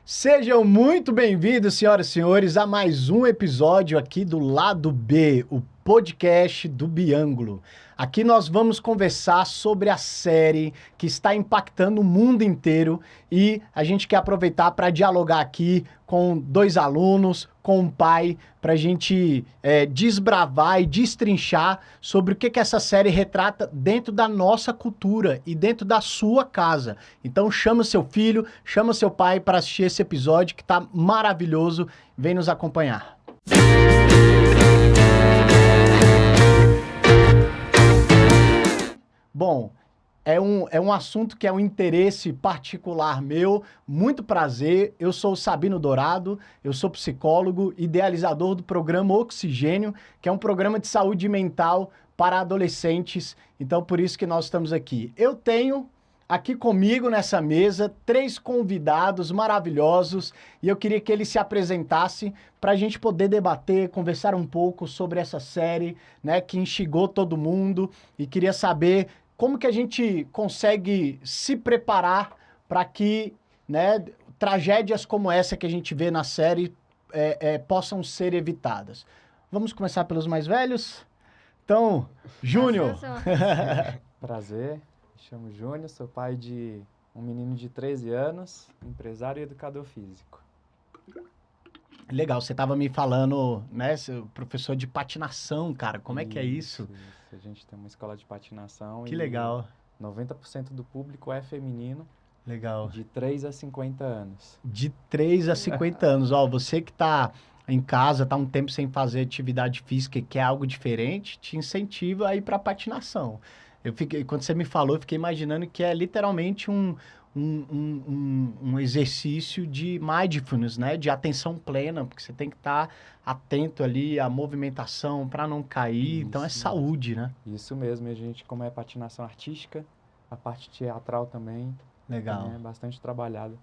Sejam muito bem-vindos, senhoras e senhores, a mais um episódio aqui do Lado B, o podcast do Biângulo. Aqui nós vamos conversar sobre a série que está impactando o mundo inteiro e a gente quer aproveitar para dialogar aqui com dois alunos, com um pai, para a gente desbravar e destrinchar sobre o que essa série retrata dentro da nossa cultura e dentro da sua casa. Então chama seu filho, chama seu pai para assistir esse episódio que está maravilhoso. Vem nos acompanhar. Bom, é um assunto que é um interesse particular meu. Muito prazer, eu sou o Sabino Dourado, eu sou psicólogo, idealizador do programa Oxigênio, que é um programa de saúde mental para adolescentes. Então, por isso que nós estamos aqui. Eu tenho aqui comigo nessa mesa 3 convidados maravilhosos e eu queria que eles se apresentassem para a gente poder debater, conversar um pouco sobre essa série, né, que instigou todo mundo, e queria saber como que a gente consegue se preparar para que, né, tragédias como essa que a gente vê na série possam ser evitadas. Vamos começar pelos mais velhos? Então, Júnior. Prazer, me chamo Júnior, sou pai de um menino de 13 anos, empresário e educador físico. Legal, você estava me falando, né, professor de patinação, cara, como é que é isso? A gente tem uma escola de patinação Que e legal. 90% do público é feminino, Legal. de 3 a 50 anos. De 3 a 50 anos. Ó, você que tá em casa, tá um tempo sem fazer atividade física e quer algo diferente, te incentiva a ir pra patinação. Quando você me falou, eu fiquei imaginando que é literalmente um exercício de mindfulness, né? De atenção plena, porque você tem que estar atento ali à movimentação para não cair. Então é saúde, né? Isso mesmo, e a gente, como é patinação artística, a parte teatral também Legal. é bastante trabalhada,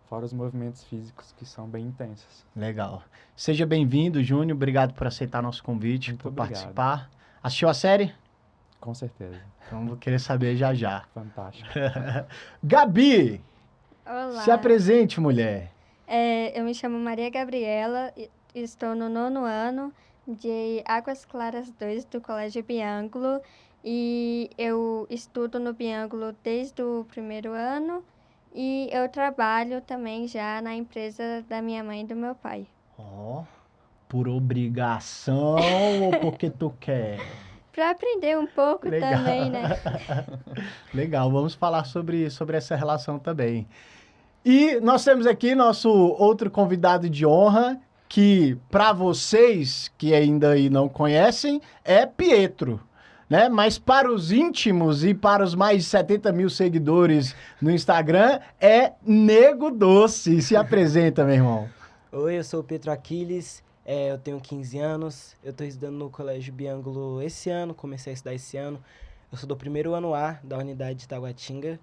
fora os movimentos físicos que são bem intensos. Legal. Seja bem-vindo, Júnior. Obrigado por aceitar nosso convite, Muito por obrigado. participar. Assistiu a série? Com certeza. Então vou querer saber já já. Fantástico. Gabi, Olá, se apresente, mulher. eu me chamo Maria Gabriela, estou no 9º ano de Águas Claras 2 do Colégio Biângulo e eu estudo no Biângulo desde o 1º ano e eu trabalho também já na empresa da minha mãe e do meu pai. Ó, por obrigação ou porque tu quer? Para aprender um pouco Legal. também, né? Legal, vamos falar sobre essa relação também. E nós temos aqui nosso outro convidado de honra, que para vocês que ainda aí não conhecem, é Pietro, né? Mas para os íntimos e para os mais de 70 mil seguidores no Instagram, é Nego Doce. Se apresenta, meu irmão. Oi, eu sou o Pedro Aquiles, eu tenho 15 anos, eu estou estudando no Colégio Biângulo esse ano, comecei a estudar esse ano. Eu sou do 1º ano A da unidade de Taguatinga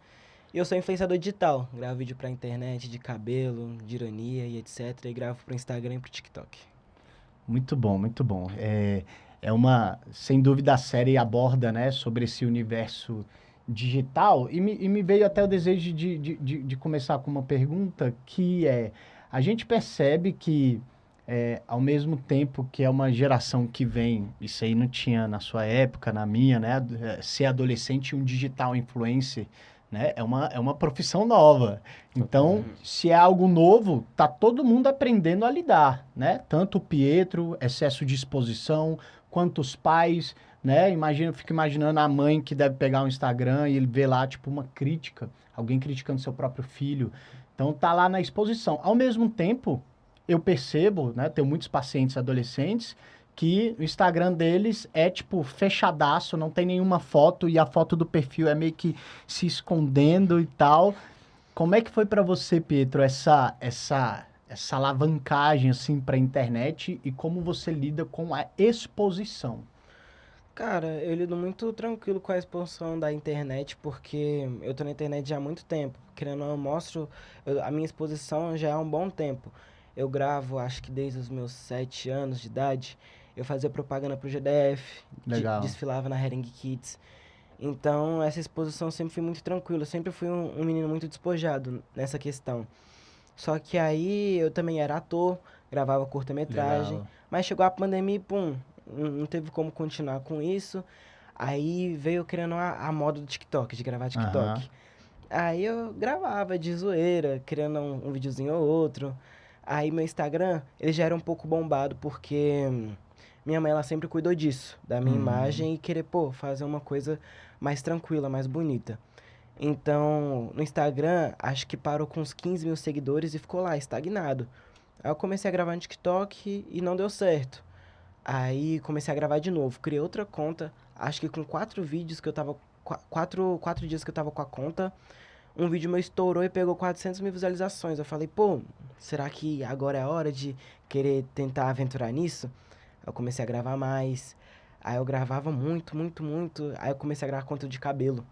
e eu sou influenciador digital, gravo vídeo pra internet de cabelo, de ironia e etc. E gravo pro Instagram e pro TikTok. Muito bom, muito bom. Sem dúvida, a série aborda, né, sobre esse universo digital e me veio até o desejo de começar com uma pergunta que a gente percebe que, ao mesmo tempo que é uma geração que vem, isso aí não tinha na sua época, na minha, né, ser adolescente e um digital influencer, né, é uma profissão nova. Então, se é algo novo, tá todo mundo aprendendo a lidar, né? Tanto o Pietro, excesso de exposição, quanto os pais, né? Fico imaginando a mãe que deve pegar um Instagram e ele vê lá, tipo, uma crítica, alguém criticando seu próprio filho. Então, tá lá na exposição. Ao mesmo tempo, eu percebo, né? Tenho muitos pacientes adolescentes que o Instagram deles é, tipo, fechadaço, não tem nenhuma foto e a foto do perfil é meio que se escondendo e tal. Como é que foi para você, Pietro, essa alavancagem, assim, pra internet e como você lida com a exposição? Cara, eu lido muito tranquilo com a exposição da internet, porque eu tô na internet já há muito tempo. Querendo ou não, a minha exposição já há um bom tempo. Eu gravo, acho que desde os meus 7 anos de idade, eu fazia propaganda pro GDF, Legal. desfilava na Hering Kids. Então, essa exposição sempre foi muito tranquila, eu sempre fui um menino muito despojado nessa questão. Só que aí eu também era ator, gravava curta-metragem. Legal. Mas chegou a pandemia e pum, não teve como continuar com isso. Aí veio querendo a moda do TikTok, de gravar TikTok. Aham. Aí eu gravava de zoeira, criando um videozinho ou outro. Aí meu Instagram, ele já era um pouco bombado, porque minha mãe, ela sempre cuidou disso, da minha imagem e querer, pô, fazer uma coisa mais tranquila, mais bonita. Então, no Instagram, acho que parou com uns 15 mil seguidores e ficou lá, estagnado. Aí eu comecei a gravar no TikTok e não deu certo. Aí comecei a gravar de novo, criei outra conta, acho que com 4 vídeos que eu tava, 4 dias que eu tava com a conta, um vídeo meu estourou e pegou 400 mil visualizações. Eu falei, pô, será que agora é a hora de querer tentar aventurar nisso? Eu comecei a gravar mais. Aí eu gravava muito, muito, muito. Aí eu comecei a gravar conteúdo de cabelo,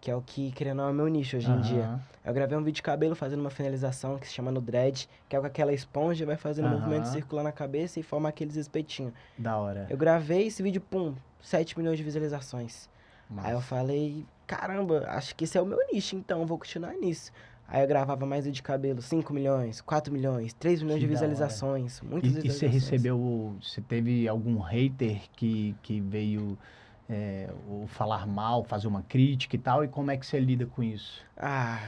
que é o que, querendo ou não, é o meu nicho hoje em dia. Aham. Eu gravei um vídeo de cabelo fazendo uma finalização que se chama no dread, que é com aquela esponja, vai fazendo um movimento Aham. circular na cabeça e forma aqueles espetinhos. Da hora. Eu gravei esse vídeo, pum, 7 milhões de visualizações. Aí eu Massa. falei, caramba, acho que esse é o meu nicho, então eu vou continuar nisso. Aí eu gravava mais vídeo de cabelo, 5 milhões, 4 milhões, 3 milhões Que de da hora. visualizações, muitas E você visualizações. você teve algum hater que veio ou falar mal, fazer uma crítica e tal? E como é que você lida com isso? Ah,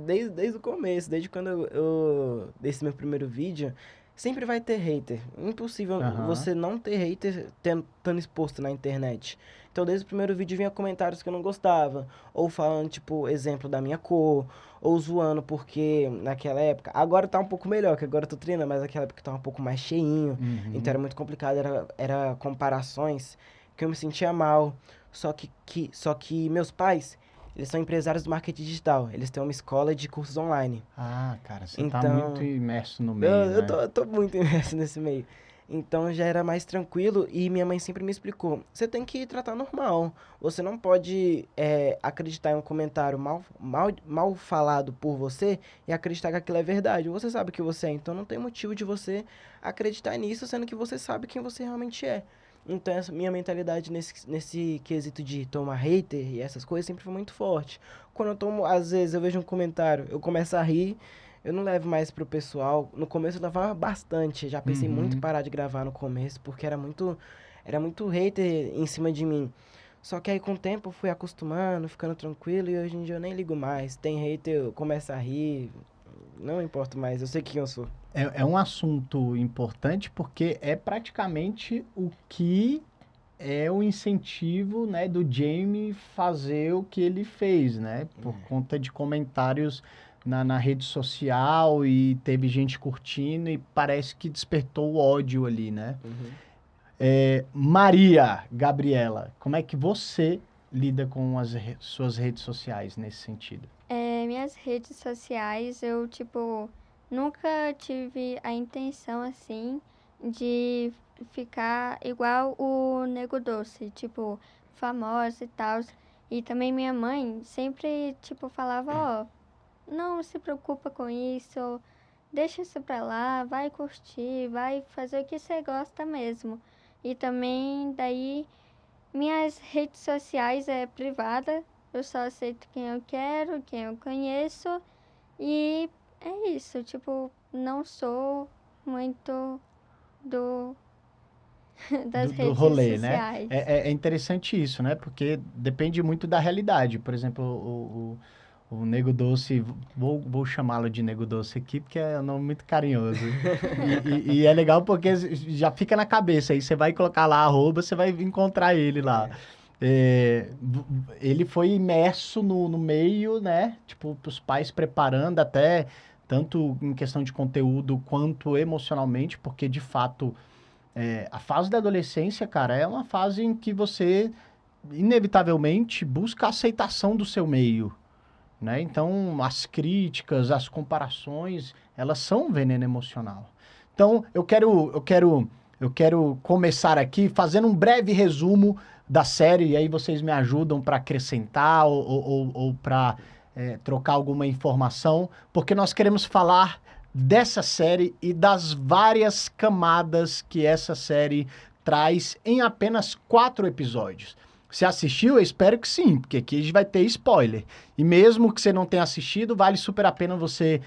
desde o começo, desde quando eu desse meu primeiro vídeo, sempre vai ter hater. Impossível Aham. você não ter hater estando exposto na internet. Então, desde o primeiro vídeo vinha comentários que eu não gostava, ou falando, tipo, exemplo da minha cor, ou zoando porque naquela época, agora tá um pouco melhor, que agora eu tô treinando, mas naquela época tá um pouco mais cheinho, então Uhum. era muito complicado, era comparações que eu me sentia mal. Só que meus pais, eles são empresários do marketing digital. Eles têm uma escola de cursos online. Ah, cara, você tá muito Então, imerso no eu, meio, eu né? tô, eu tô muito imerso nesse meio. Então já era mais tranquilo e minha mãe sempre me explicou: você tem que tratar normal. Você não pode acreditar em um comentário mal falado por você e acreditar que aquilo é verdade. Você sabe que você é, então não tem motivo de você acreditar nisso, sendo que você sabe quem você realmente é. Então, essa minha mentalidade nesse quesito de tomar hater e essas coisas sempre foi muito forte. Quando eu tomo, às vezes eu vejo um comentário, eu começo a rir, eu não levo mais pro pessoal. No começo eu levava bastante, já pensei muito em Uhum. parar de gravar no começo, porque era muito hater em cima de mim. Só que aí com o tempo eu fui acostumando, ficando tranquilo e hoje em dia eu nem ligo mais. Tem hater, eu começo a rir, não importa mais, eu sei quem eu sou. É um assunto importante porque é praticamente o que é o incentivo, né, do Jamie fazer o que ele fez, né? Por conta de comentários na rede social e teve gente curtindo e parece que despertou o ódio ali, né? Uhum. Maria Gabriela, como é que você lida com as suas redes sociais nesse sentido? Minhas redes sociais, eu, tipo, nunca tive a intenção, assim, de ficar igual o Nego Doce, tipo, famosa e tal. E também minha mãe sempre, tipo, falava, ó, não se preocupa com isso, deixa isso pra lá, vai curtir, vai fazer o que você gosta mesmo. E também, daí, minhas redes sociais é privada, eu só aceito quem eu quero, quem eu conheço. E é isso, tipo, não sou muito do das Do redes rolê, né? sociais. É interessante isso, né? Porque depende muito da realidade. Por exemplo, o Nego Doce, vou chamá-lo de Nego Doce aqui, porque é um nome muito carinhoso. E é legal porque já fica na cabeça. Aí você vai colocar lá arroba, você vai encontrar ele lá. Ele foi imerso no meio, né? Tipo, os pais preparando até, tanto em questão de conteúdo quanto emocionalmente, porque de fato a fase da adolescência, cara, é uma fase em que você inevitavelmente busca a aceitação do seu meio, né? Então, as críticas, as comparações, elas são um veneno emocional. Então, eu quero começar aqui fazendo um breve resumo da série, e aí vocês me ajudam para acrescentar ou para trocar alguma informação, porque nós queremos falar dessa série e das várias camadas que essa série traz em apenas 4 episódios. Você assistiu? Eu espero que sim, porque aqui a gente vai ter spoiler. E mesmo que você não tenha assistido, vale super a pena você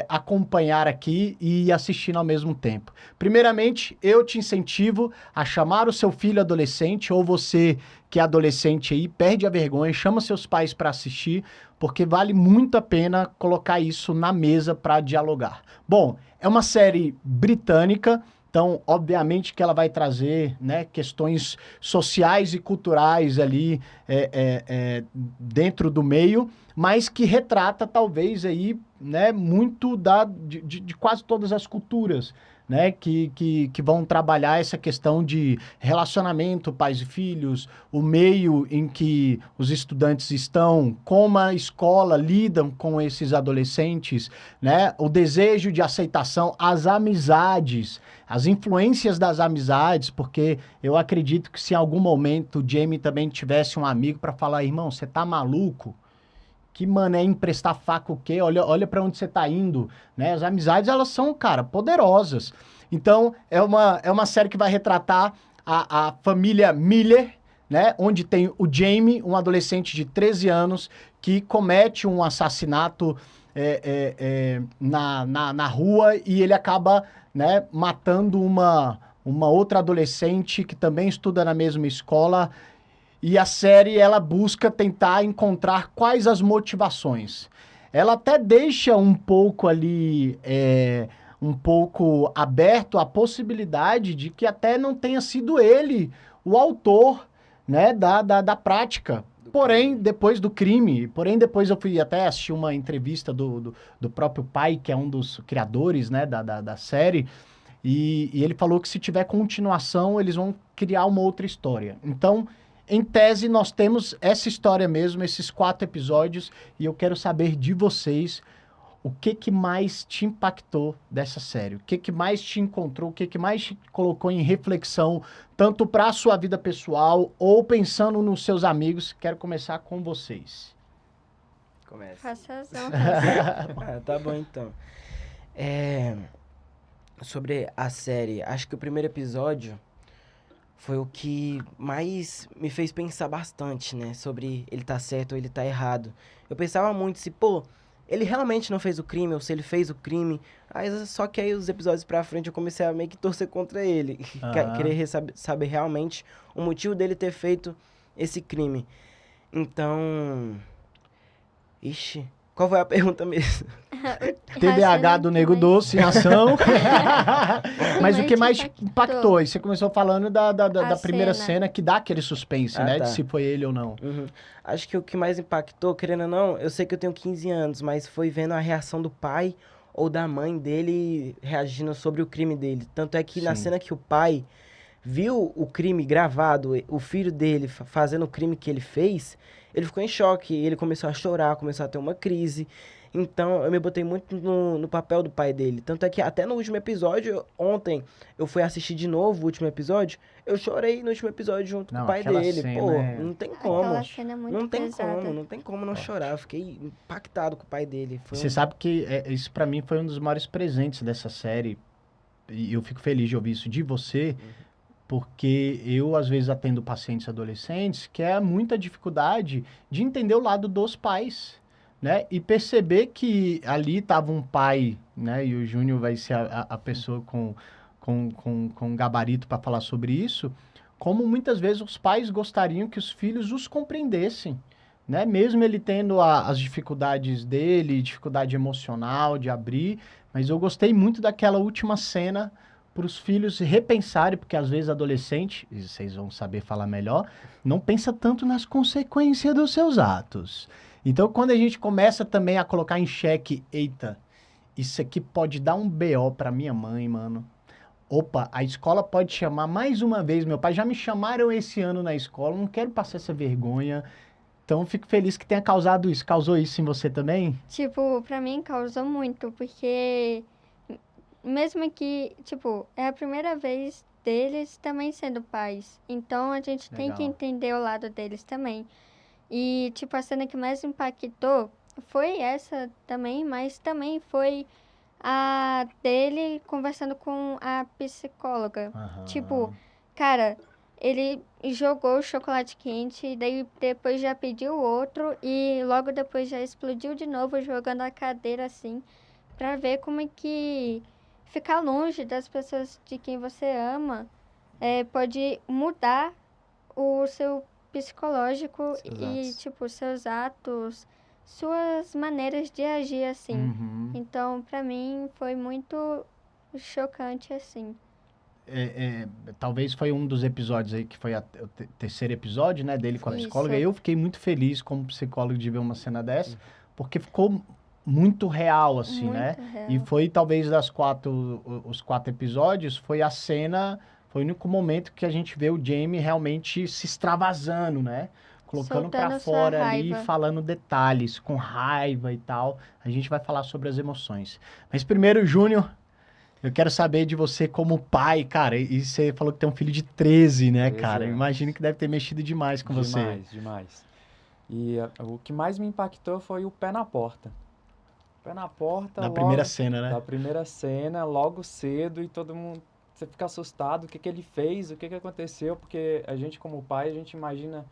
acompanhar aqui e ir assistindo ao mesmo tempo. Primeiramente, eu te incentivo a chamar o seu filho adolescente, ou você que é adolescente aí, perde a vergonha, chama seus pais para assistir, porque vale muito a pena colocar isso na mesa para dialogar. Bom, é uma série britânica, então, obviamente que ela vai trazer, né, questões sociais e culturais ali dentro do meio, mas que retrata talvez aí, né, muito de quase todas as culturas, né, que vão trabalhar essa questão de relacionamento, pais e filhos, o meio em que os estudantes estão, como a escola lidam com esses adolescentes, né, o desejo de aceitação, as amizades, as influências das amizades, porque eu acredito que se em algum momento o Jamie também tivesse um amigo para falar, irmão, você tá maluco? Que mané emprestar faca o quê? Olha para onde você tá indo, né? As amizades, elas são, cara, poderosas. Então, é uma série que vai retratar a família Miller, né? Onde tem o Jamie, um adolescente de 13 anos, que comete um assassinato na rua e ele acaba, né, matando uma outra adolescente que também estuda na mesma escola. E a série, ela busca tentar encontrar quais as motivações. Ela até deixa um pouco ali, um pouco aberto a possibilidade de que até não tenha sido ele o autor, né, da prática. Porém, depois do crime, depois eu fui até assistir uma entrevista do próprio pai, que é um dos criadores, né, da série, e ele falou que se tiver continuação, eles vão criar uma outra história. Então, em tese, nós temos essa história mesmo, esses 4 episódios, e eu quero saber de vocês o que mais te impactou dessa série, o que mais te encontrou, o que mais te colocou em reflexão, tanto para a sua vida pessoal ou pensando nos seus amigos. Quero começar com vocês. Começa. Faça as Tá bom, então. Sobre a série, acho que o primeiro episódio foi o que mais me fez pensar bastante, né? Sobre ele tá certo ou ele tá errado. Eu pensava muito se, ele realmente não fez o crime ou se ele fez o crime. Só que aí os episódios pra frente eu comecei a meio que torcer contra ele. Querer saber realmente o motivo dele ter feito esse crime. Então... Ixi, qual foi a pergunta mesmo? TDAH do Nego Doce em ação. Mas o que mais impactou? E você começou falando da primeira cena que dá aquele suspense, né? Tá. De se foi ele ou não. Uhum. Acho que o que mais impactou, querendo ou não, eu sei que eu tenho 15 anos, mas foi vendo a reação do pai ou da mãe dele reagindo sobre o crime dele. Tanto é que na cena que o pai viu o crime gravado, o filho dele fazendo o crime que ele fez, ele ficou em choque, ele começou a chorar, começou a ter uma crise. Então, eu me botei muito no papel do pai dele. Tanto é que até no último episódio, ontem, eu fui assistir de novo o último episódio, eu chorei no último episódio junto com o pai dele. Não tem como. Aquela cena é muito pesada. Não tem como não chorar. Eu fiquei impactado com o pai dele. Você sabe que isso pra mim foi um dos maiores presentes dessa série. E eu fico feliz de ouvir isso de você, porque eu, às vezes, atendo pacientes adolescentes que é muita dificuldade de entender o lado dos pais, né? E perceber que ali estava um pai, né? E o Júnior vai ser a pessoa com gabarito para falar sobre isso, como muitas vezes os pais gostariam que os filhos os compreendessem, né? Mesmo ele tendo as dificuldades dele, dificuldade emocional de abrir, mas eu gostei muito daquela última cena para os filhos repensarem, porque às vezes adolescente, e vocês vão saber falar melhor, não pensa tanto nas consequências dos seus atos. Então, quando a gente começa também a colocar em xeque, eita, isso aqui pode dar um BO para minha mãe, mano. Opa, a escola pode chamar mais uma vez, meu pai já me chamaram esse ano na escola, não quero passar essa vergonha. Então, fico feliz que tenha causado isso. Causou isso em você também? Tipo, pra mim causou muito, porque mesmo que, tipo, é a primeira vez deles também sendo pais. Então, a gente tem que entender o lado deles também. E, tipo, a cena que mais impactou foi essa também, mas também foi a dele conversando com a psicóloga. Tipo, cara, ele jogou o chocolate quente, e daí depois já pediu outro e logo depois já explodiu de novo, jogando a cadeira assim, pra ver como é que ficar longe das pessoas de quem você ama pode mudar o seu psicológico Seus e, atos. tipo, seus atos, suas maneiras de agir, assim. Uhum. Então, pra mim, foi muito chocante, assim. Talvez foi um dos episódios aí que foi o terceiro episódio, né, dele com a psicóloga. Isso. Eu fiquei muito feliz como psicólogo de ver uma cena dessa, porque ficou muito real, assim, né? Muito E real. foi talvez os 4 episódios, foi a cena, foi o único momento que a gente vê o Jamie realmente se extravasando, né? Colocando pra Soltando sua fora ali, raiva. falando detalhes, com raiva e tal. A gente vai falar sobre as emoções. Mas primeiro, Júnior, eu quero saber de você como pai, cara. E você falou que tem um filho de 13, né, 13 cara? anos. Imagino que deve ter mexido demais com você. Demais, demais. E o que mais me impactou foi o pé na porta. Pé na porta, Da logo primeira cena, né? da primeira cena, logo cedo, e todo mundo, você fica assustado, o que que ele fez, o que que aconteceu, porque a gente como pai, a gente imagina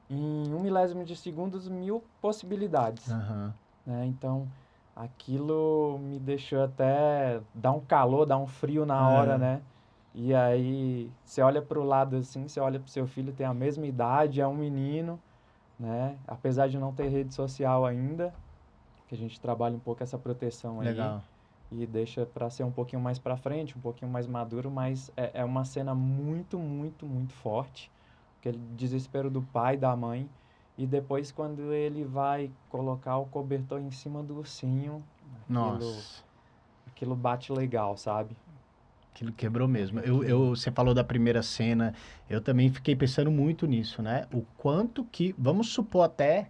em 1 milésimo de segundos 1000 possibilidades, Aham. né? Então, aquilo me deixou até dar um calor, dar um frio na hora, É. né? E aí, você olha pro lado assim, você olha pro seu filho, tem a mesma idade, é um menino, né? Apesar de não ter rede social ainda, que a gente trabalha um pouco essa proteção aí Legal. e deixa para ser um pouquinho mais para frente, um pouquinho mais maduro, mas é uma cena muito, muito, muito forte, aquele desespero do pai, da mãe, e depois quando ele vai colocar o cobertor em cima do ursinho, Nossa. aquilo bate legal, sabe? Aquilo quebrou mesmo. Aquilo. Você falou da primeira cena, eu também fiquei pensando muito nisso, né? O quanto que. Vamos supor até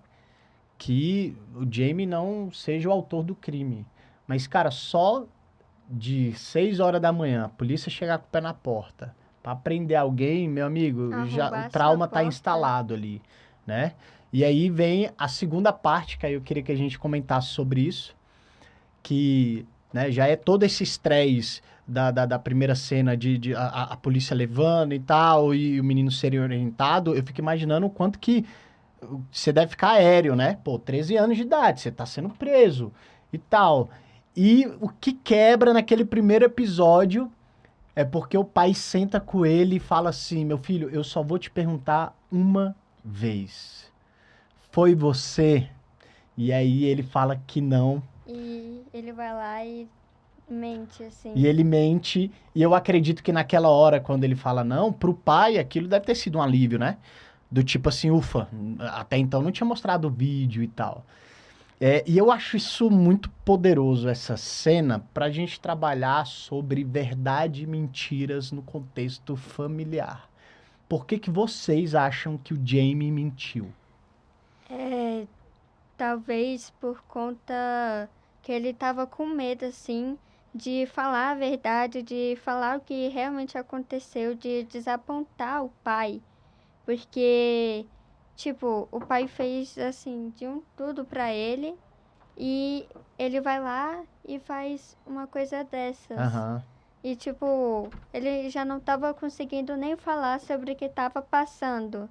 que o Jamie não seja o autor do crime. Mas, cara, só de 6 horas da manhã, a polícia chegar com o pé na porta pra prender alguém, meu amigo, já o Arrombar sua trauma tá porta. instalado ali, né? E aí vem a segunda parte, que aí eu queria que a gente comentasse sobre isso, que, né, já é todo esse estresse da primeira cena de a polícia levando e tal, e o menino ser orientado. Eu fico imaginando o quanto que você deve ficar aéreo, né? Pô, 13 anos de idade, você tá sendo preso e tal. E o que quebra naquele primeiro episódio é porque o pai senta com ele e fala assim: meu filho, eu só vou te perguntar uma vez. Foi você? E aí ele fala que não. E ele vai lá e mente, assim. E ele mente. E eu acredito que naquela hora, quando ele fala não, pro pai aquilo deve ter sido um alívio, né? Do tipo assim, ufa, até então não tinha mostrado o vídeo e tal. E eu acho isso muito poderoso, essa cena, pra gente trabalhar sobre verdade e mentiras no contexto familiar. Por que que vocês acham que o Jamie mentiu? Talvez por conta que ele tava com medo, assim, de falar a verdade, de falar o que realmente aconteceu, de desapontar o pai. Porque, tipo, o pai fez, assim, de um tudo pra ele e ele vai lá e faz uma coisa dessas. Aham. E, tipo, ele já não tava conseguindo nem falar sobre o que tava passando.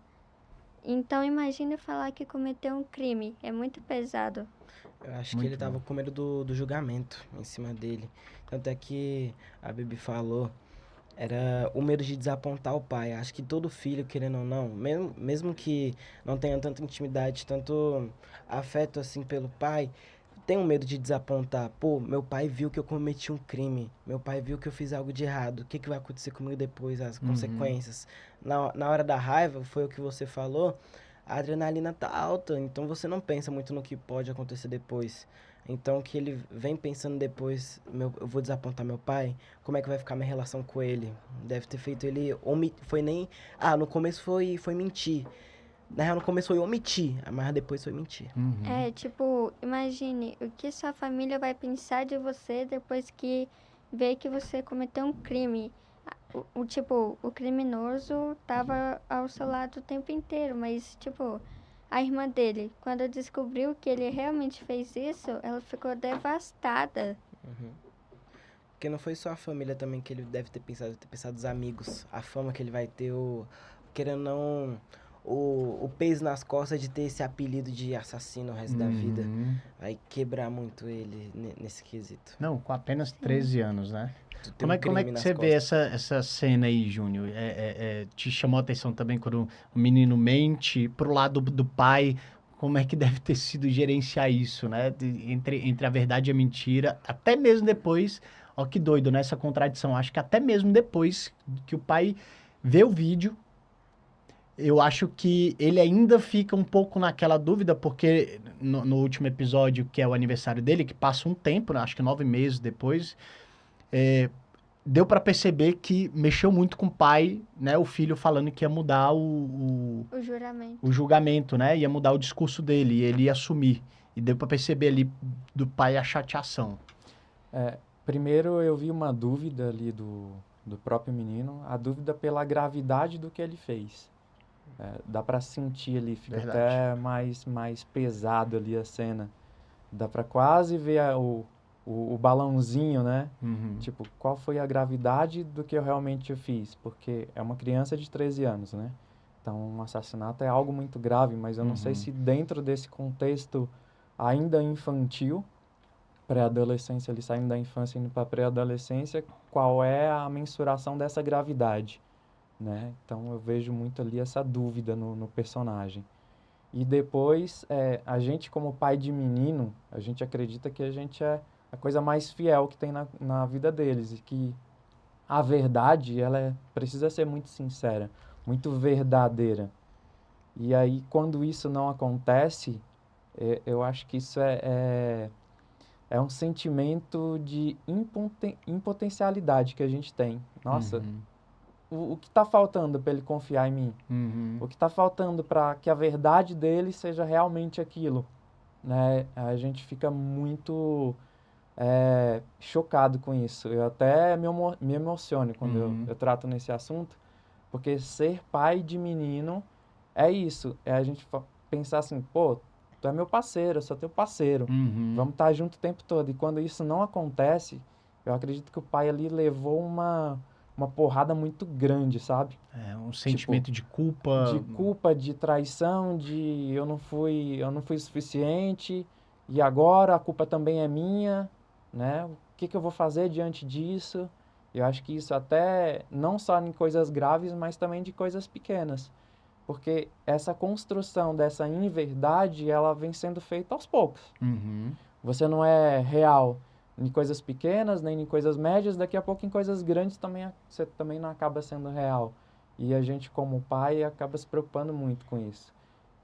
Então, imagine falar que cometeu um crime. É muito pesado. Eu acho que Muito ele tava bom. com medo do julgamento em cima dele. Tanto é que a Bibi falou, era o medo de desapontar o pai. Acho que todo filho, querendo ou não, mesmo que não tenha tanta intimidade, tanto afeto assim pelo pai, tem um medo de desapontar. Pô, meu pai viu que eu cometi um crime. Meu pai viu que eu fiz algo de errado. O que que vai acontecer comigo depois, as consequências? Na hora da raiva, foi o que você falou, a adrenalina tá alta, então você não pensa muito no que pode acontecer depois. Então, que ele vem pensando depois, eu vou desapontar meu pai, como é que vai ficar minha relação com ele? Deve ter feito ele, foi nem, no começo foi mentir. Na real, no começo foi omitir, mas depois foi mentir. Uhum. Tipo, imagine o que sua família vai pensar de você depois que vê que você cometeu um crime. O criminoso tava ao seu lado o tempo inteiro, mas, tipo, a irmã dele, quando descobriu que ele realmente fez isso, ela ficou devastada. Porque não foi só a família também que ele deve ter pensado os amigos, a fama que ele vai ter, querendo ou não, o peso nas costas de ter esse apelido de assassino o resto da vida. Vai quebrar muito ele nesse quesito. Não, com apenas 13 anos, né? Tu tem Como é, um como é crime que nas você vê costas. essa cena aí, Júnior? Te chamou a atenção também quando o menino mente pro lado do pai? Como é que deve ter sido gerenciar isso, né? Entre a verdade e a mentira, até mesmo depois. Ó, que doido, né? Essa contradição. Acho que até mesmo depois que o pai vê o vídeo, eu acho que ele ainda fica um pouco naquela dúvida, porque no último episódio, que é o aniversário dele, que passa um tempo, né? Acho que 9 meses depois. Deu pra perceber que mexeu muito com o pai, né? O filho falando que ia mudar O juramento. o julgamento, né? Ia mudar o discurso dele, e ele ia assumir. E deu pra perceber ali do pai a chateação. Primeiro eu vi uma dúvida ali do próprio menino, a dúvida pela gravidade do que ele fez. Dá pra sentir ali, fica Verdade. até mais pesado ali a cena. Dá pra quase ver o balãozinho, né? Uhum. Tipo, qual foi a gravidade do que eu realmente fiz? Porque é uma criança de 13 anos, né? Então, um assassinato é algo muito grave, mas eu não sei se dentro desse contexto ainda infantil, pré-adolescência, ele saindo da infância e indo para pré-adolescência, qual é a mensuração dessa gravidade, né? Então, eu vejo muito ali essa dúvida no personagem. E depois, a gente como pai de menino, a gente acredita que a gente é a coisa mais fiel que tem na vida deles. E que a verdade, precisa ser muito sincera, muito verdadeira. E aí, quando isso não acontece, eu acho que isso é um sentimento de impotencialidade que a gente tem. Nossa, o que está faltando para ele confiar em mim? O que está faltando para que a verdade dele seja realmente aquilo, né? A gente fica muito chocado com isso. Eu até me emociono quando eu trato nesse assunto, porque ser pai de menino é isso. É a gente pensar assim, pô, tu é meu parceiro, eu sou teu parceiro. Vamos estar junto o tempo todo. E quando isso não acontece, eu acredito que o pai ali levou uma porrada muito grande, sabe? Um sentimento de culpa. De culpa, de traição, de eu não fui suficiente e agora a culpa também é minha, né? O que eu vou fazer diante disso? Eu acho que isso até não só em coisas graves, mas também de coisas pequenas. Porque essa construção dessa inverdade, ela vem sendo feita aos poucos. Você não é real em coisas pequenas, nem em coisas médias, daqui a pouco em coisas grandes também você também não acaba sendo real. E a gente, como pai, acaba se preocupando muito com isso.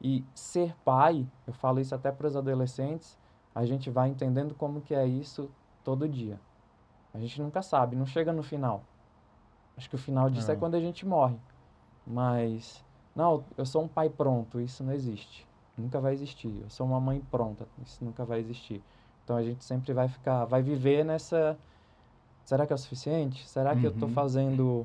E ser pai, eu falo isso até para os adolescentes, a gente vai entendendo como que é isso todo dia. A gente nunca sabe, não chega no final. Acho que o final disso é quando a gente morre. Mas, não, eu sou um pai pronto, isso não existe. Nunca vai existir. Eu sou uma mãe pronta, isso nunca vai existir. Então a gente sempre vai viver nessa... Será que é o suficiente? Será que eu estou fazendo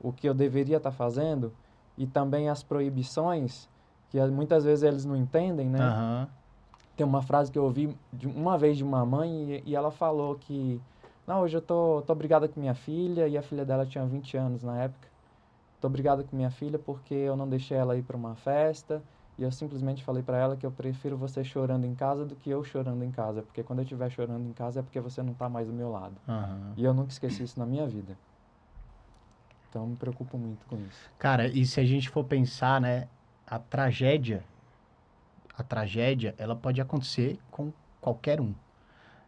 o que eu deveria estar fazendo? E também as proibições, que muitas vezes eles não entendem, né? Tem uma frase que eu ouvi uma vez de uma mãe e ela falou que... Não, hoje eu tô brigada com minha filha e a filha dela tinha 20 anos na época. Tô brigada com minha filha porque eu não deixei ela ir para uma festa e eu simplesmente falei para ela que eu prefiro você chorando em casa do que eu chorando em casa, porque quando eu estiver chorando em casa é porque você não tá mais do meu lado. E eu nunca esqueci isso na minha vida. Então eu me preocupo muito com isso. Cara, e se a gente for pensar, né, a tragédia, ela pode acontecer com qualquer um,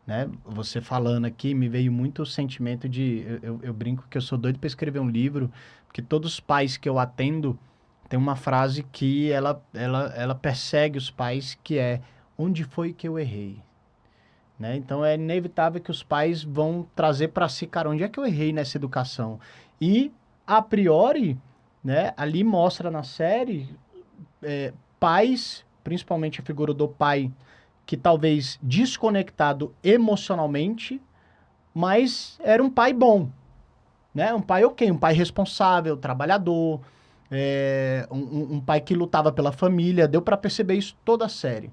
né? Você falando aqui, me veio muito o sentimento de... Eu brinco que eu sou doido para escrever um livro, porque todos os pais que eu atendo, tem uma frase que ela persegue os pais, que é: onde foi que eu errei? Né? Então, é inevitável que os pais vão trazer para si, cara, onde é que eu errei nessa educação? E, a priori, né, ali mostra na série, pais, principalmente a figura do pai, que talvez desconectado emocionalmente, mas era um pai bom, né? Um pai ok, um pai responsável, trabalhador, um pai que lutava pela família. Deu pra perceber isso toda a série.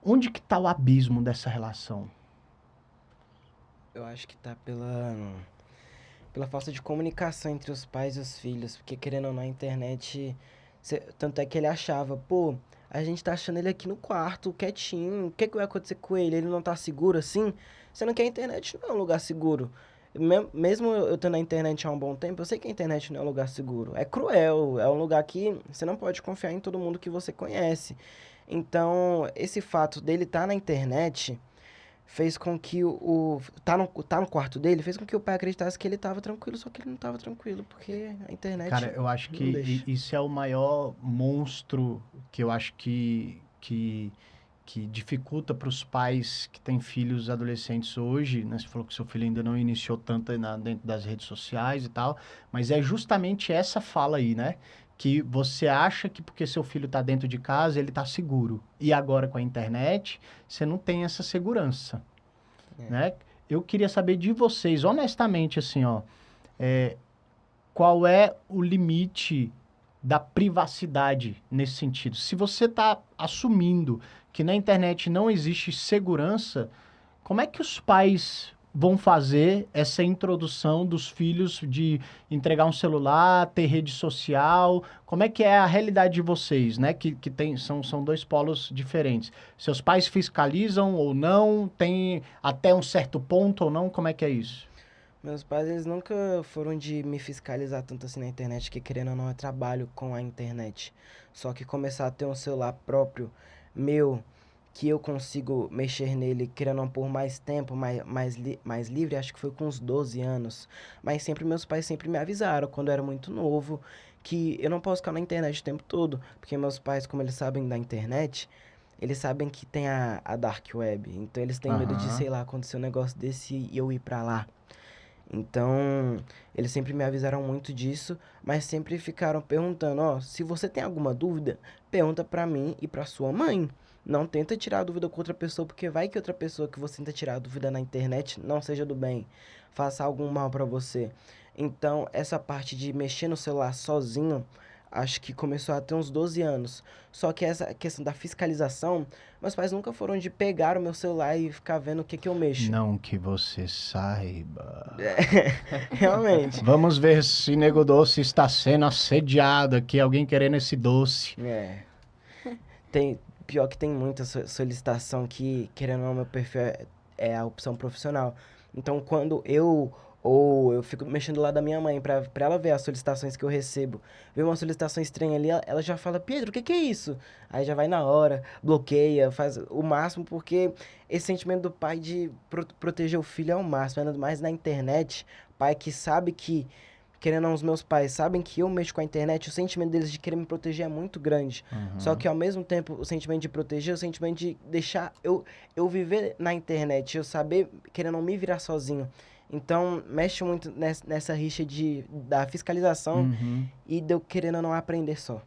Onde que tá o abismo dessa relação? Eu acho que tá pela falta de comunicação entre os pais e os filhos, porque querendo ou não, a internet, tanto é que ele achava, pô, a gente tá achando ele aqui no quarto, quietinho, o que que vai acontecer com ele? Ele não tá seguro assim? Sendo que a internet não é um lugar seguro. Mesmo eu tendo a internet há um bom tempo, eu sei que a internet não é um lugar seguro. É cruel, é um lugar que você não pode confiar em todo mundo que você conhece. Então, esse fato dele estar na internet fez com que tá no quarto dele, fez com que o pai acreditasse que ele estava tranquilo, só que ele não estava tranquilo, porque a internet Cara, eu acho não que deixa. isso é o maior monstro que eu acho que dificulta para os pais que têm filhos adolescentes hoje, né? Você falou que seu filho ainda não iniciou tanto dentro das redes sociais e tal, mas é justamente essa fala aí, né? Que você acha que porque seu filho está dentro de casa, ele está seguro. E agora com a internet, você não tem essa segurança, É. né? Eu queria saber de vocês, honestamente, assim, ó, qual é o limite da privacidade nesse sentido? Se você está assumindo que na internet não existe segurança, como é que os pais vão fazer essa introdução dos filhos de entregar um celular, ter rede social? Como é que é a realidade de vocês, né? Que são dois polos diferentes. Seus pais fiscalizam ou não? Tem até um certo ponto ou não? Como é que é isso? Meus pais, eles nunca foram de me fiscalizar tanto assim na internet, que querendo ou não, eu trabalho com a internet. Só que começar a ter um celular próprio, meu, que eu consigo mexer nele, querendo ou não, por mais tempo, mais livre, acho que foi com uns 12 anos. Mas sempre meus pais sempre me avisaram, quando eu era muito novo, que eu não posso ficar na internet o tempo todo. Porque meus pais, como eles sabem da internet, eles sabem que tem a Dark Web. Então eles têm medo de, Aham. sei lá, acontecer um negócio desse e eu ir pra lá. Então, eles sempre me avisaram muito disso, mas sempre ficaram perguntando, ó, se você tem alguma dúvida, pergunta pra mim e pra sua mãe. Não tenta tirar a dúvida com outra pessoa, porque vai que outra pessoa que você tenta tirar a dúvida na internet não seja do bem, faça algum mal pra você. Então, essa parte de mexer no celular sozinho, acho que começou a ter uns 12 anos. Só que essa questão da fiscalização, meus pais nunca foram de pegar o meu celular e ficar vendo o que que eu mexo. Não que você saiba. Realmente. Vamos ver se Nego Doce está sendo assediado aqui, alguém querendo esse doce. É. Pior que tem muita solicitação que, querendo ou não, meu perfil é a opção profissional. Então, quando eu fico mexendo lá da minha mãe pra ela ver as solicitações que eu recebo, ver uma solicitação estranha ali, ela já fala, Pedro, o que que é isso? Aí já vai na hora, bloqueia, faz o máximo, porque esse sentimento do pai de proteger o filho é o máximo, ainda mais na internet, pai que sabe que querendo ou não, os meus pais sabem que eu mexo com a internet, o sentimento deles de querer me proteger é muito grande. Só que ao mesmo tempo, o sentimento de proteger, o sentimento de deixar eu viver na internet, eu saber, querendo ou não, me virar sozinho. Então, mexe muito nessa rixa da fiscalização Uhum. e de eu querendo ou não aprender só.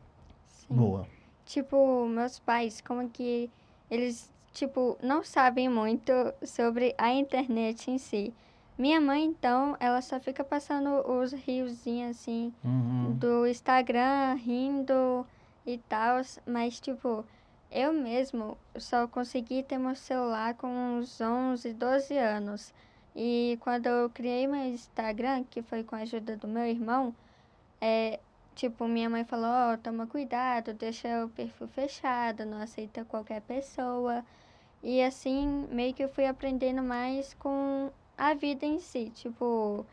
Sim. Boa. Tipo, meus pais, como que eles, tipo, não sabem muito sobre a internet em si. Minha mãe, então, ela só fica passando os riozinhos, assim, Uhum. do Instagram, rindo e tal, mas, tipo, eu mesmo só consegui ter meu celular com uns 11, 12 anos. E quando eu criei meu Instagram, que foi com a ajuda do meu irmão, tipo, minha mãe falou, ó, toma cuidado, deixa o perfil fechado, não aceita qualquer pessoa. E assim, meio que eu fui aprendendo mais com a vida em si. Tipo,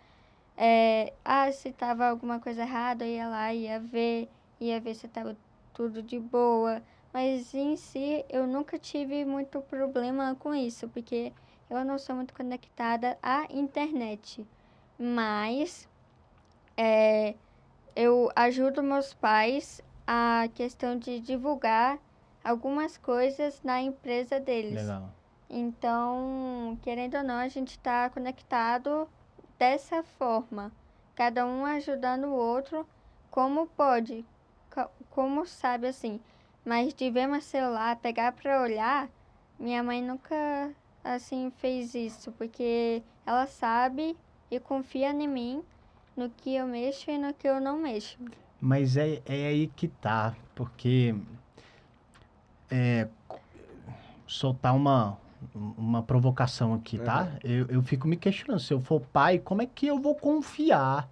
se tava alguma coisa errada, eu ia lá, ia ver se tava tudo de boa. Mas em si, eu nunca tive muito problema com isso, porque eu não sou muito conectada à internet. Mas, eu ajudo meus pais a questão de divulgar algumas coisas na empresa deles. Legal. Então, querendo ou não, a gente está conectado dessa forma, cada um ajudando o outro como pode, como sabe assim. Mas de ver meu celular, pegar para olhar, minha mãe nunca assim fez isso, porque ela sabe e confia em mim no que eu mexo e no que eu não mexo. Mas é aí que tá, porque soltar uma provocação aqui, tá? Eu fico me questionando, se eu for pai, como é que eu vou confiar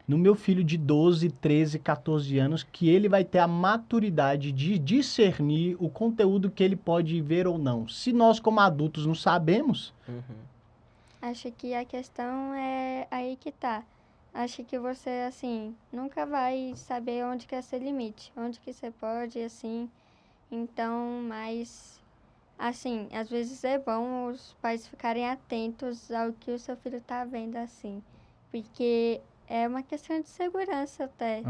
no meu filho de 12, 13, 14 anos, que ele vai ter a maturidade de discernir o conteúdo que ele pode ver ou não? Se nós, como adultos, não sabemos, Acho que a questão é aí que tá. Acho que você, assim, nunca vai saber onde que é seu limite, onde que você pode, assim. Então, mas, assim, às vezes é bom os pais ficarem atentos ao que o seu filho tá vendo, assim. Porque é uma questão de segurança até.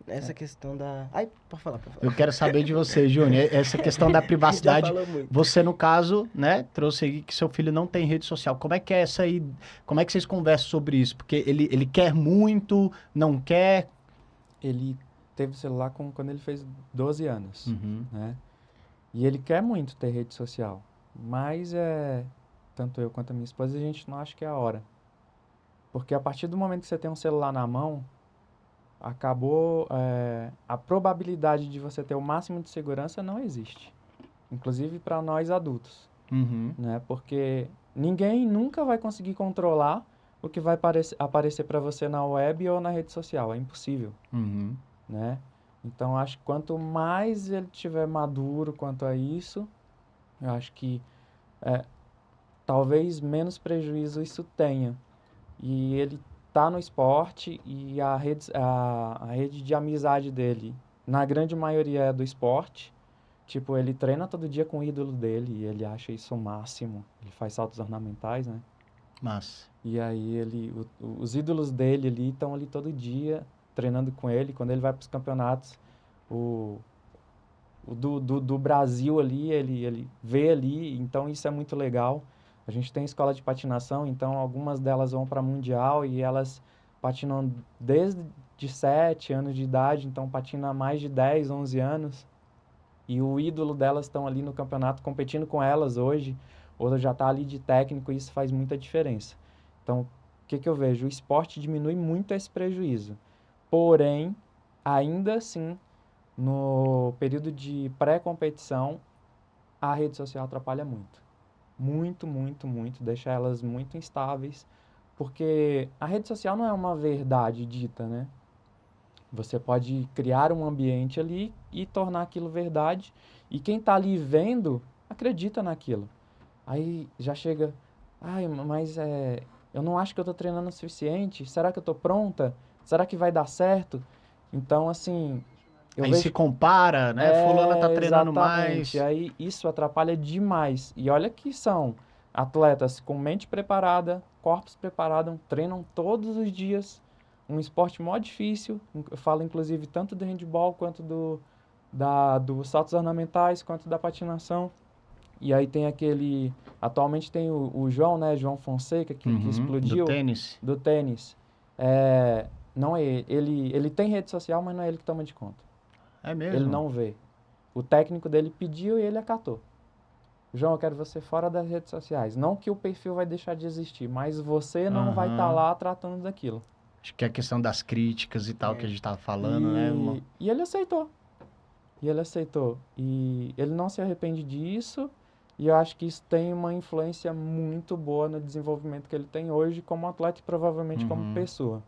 Essa questão da... Ai, pode falar. eu quero saber de você, Júnior, essa questão da Já privacidade. falou muito. Você, no caso, né, trouxe aí que seu filho não tem rede social. Como é que é essa aí? Como é que vocês conversam sobre isso? Porque ele quer muito, não quer? Ele teve celular quando ele fez 12 anos, Uhum. né? E ele quer muito ter rede social, mas tanto eu quanto a minha esposa, a gente não acha que é a hora. Porque a partir do momento que você tem um celular na mão, acabou, a probabilidade de você ter o máximo de segurança não existe. Inclusive para nós adultos, Uhum. né? Porque ninguém nunca vai conseguir controlar o que vai aparecer para você na web ou na rede social. É impossível, Uhum. né? Então, acho que quanto mais ele tiver maduro quanto a isso, eu acho que talvez menos prejuízo isso tenha. E ele tá no esporte e a rede de amizade dele, na grande maioria é do esporte. Tipo, ele treina todo dia com o ídolo dele e ele acha isso o máximo. Ele faz saltos ornamentais, né? Massa. E aí os ídolos dele ali estão ali todo dia treinando com ele. Quando ele vai para os campeonatos, o do Brasil ali, ele vê ali. Então isso é muito legal. A gente tem escola de patinação, então algumas delas vão para mundial e elas patinam desde 7 anos de idade, então patina há mais de 10, 11 anos. E o ídolo delas estão ali no campeonato competindo com elas hoje, ou já está ali de técnico, e isso faz muita diferença. Então, o que eu vejo? O esporte diminui muito esse prejuízo. Porém, ainda assim, no período de pré-competição, a rede social atrapalha muito. Muito, muito, muito. Deixa elas muito instáveis, porque a rede social não é uma verdade dita, né? Você pode criar um ambiente ali e tornar aquilo verdade. E quem está ali vendo, acredita naquilo. Aí já chega, mas eu não acho que eu estou treinando o suficiente. Será que eu estou pronta? Será que vai dar certo? Então, assim... Aí se compara, né? Fulana tá treinando mais. Exatamente. Aí isso atrapalha demais. E olha que são atletas com mente preparada, corpos preparados, treinam todos os dias. Um esporte mó difícil. Eu falo, inclusive, tanto do handebol quanto dos saltos ornamentais, quanto da patinação. E aí tem atualmente tem o João, né? João Fonseca, que explodiu. Do tênis. Do tênis. Não é ele. Ele tem rede social, mas não é ele que toma de conta. É mesmo? Ele não vê. O técnico dele pediu e ele acatou. João, eu quero você fora das redes sociais. Não que o perfil vai deixar de existir, mas você não vai estar lá tratando daquilo. Acho que é a questão das críticas e tal que a gente tava falando, né, irmão? E ele aceitou. E ele não se arrepende disso. E eu acho que isso tem uma influência muito boa no desenvolvimento que ele tem hoje como atleta e provavelmente como pessoa.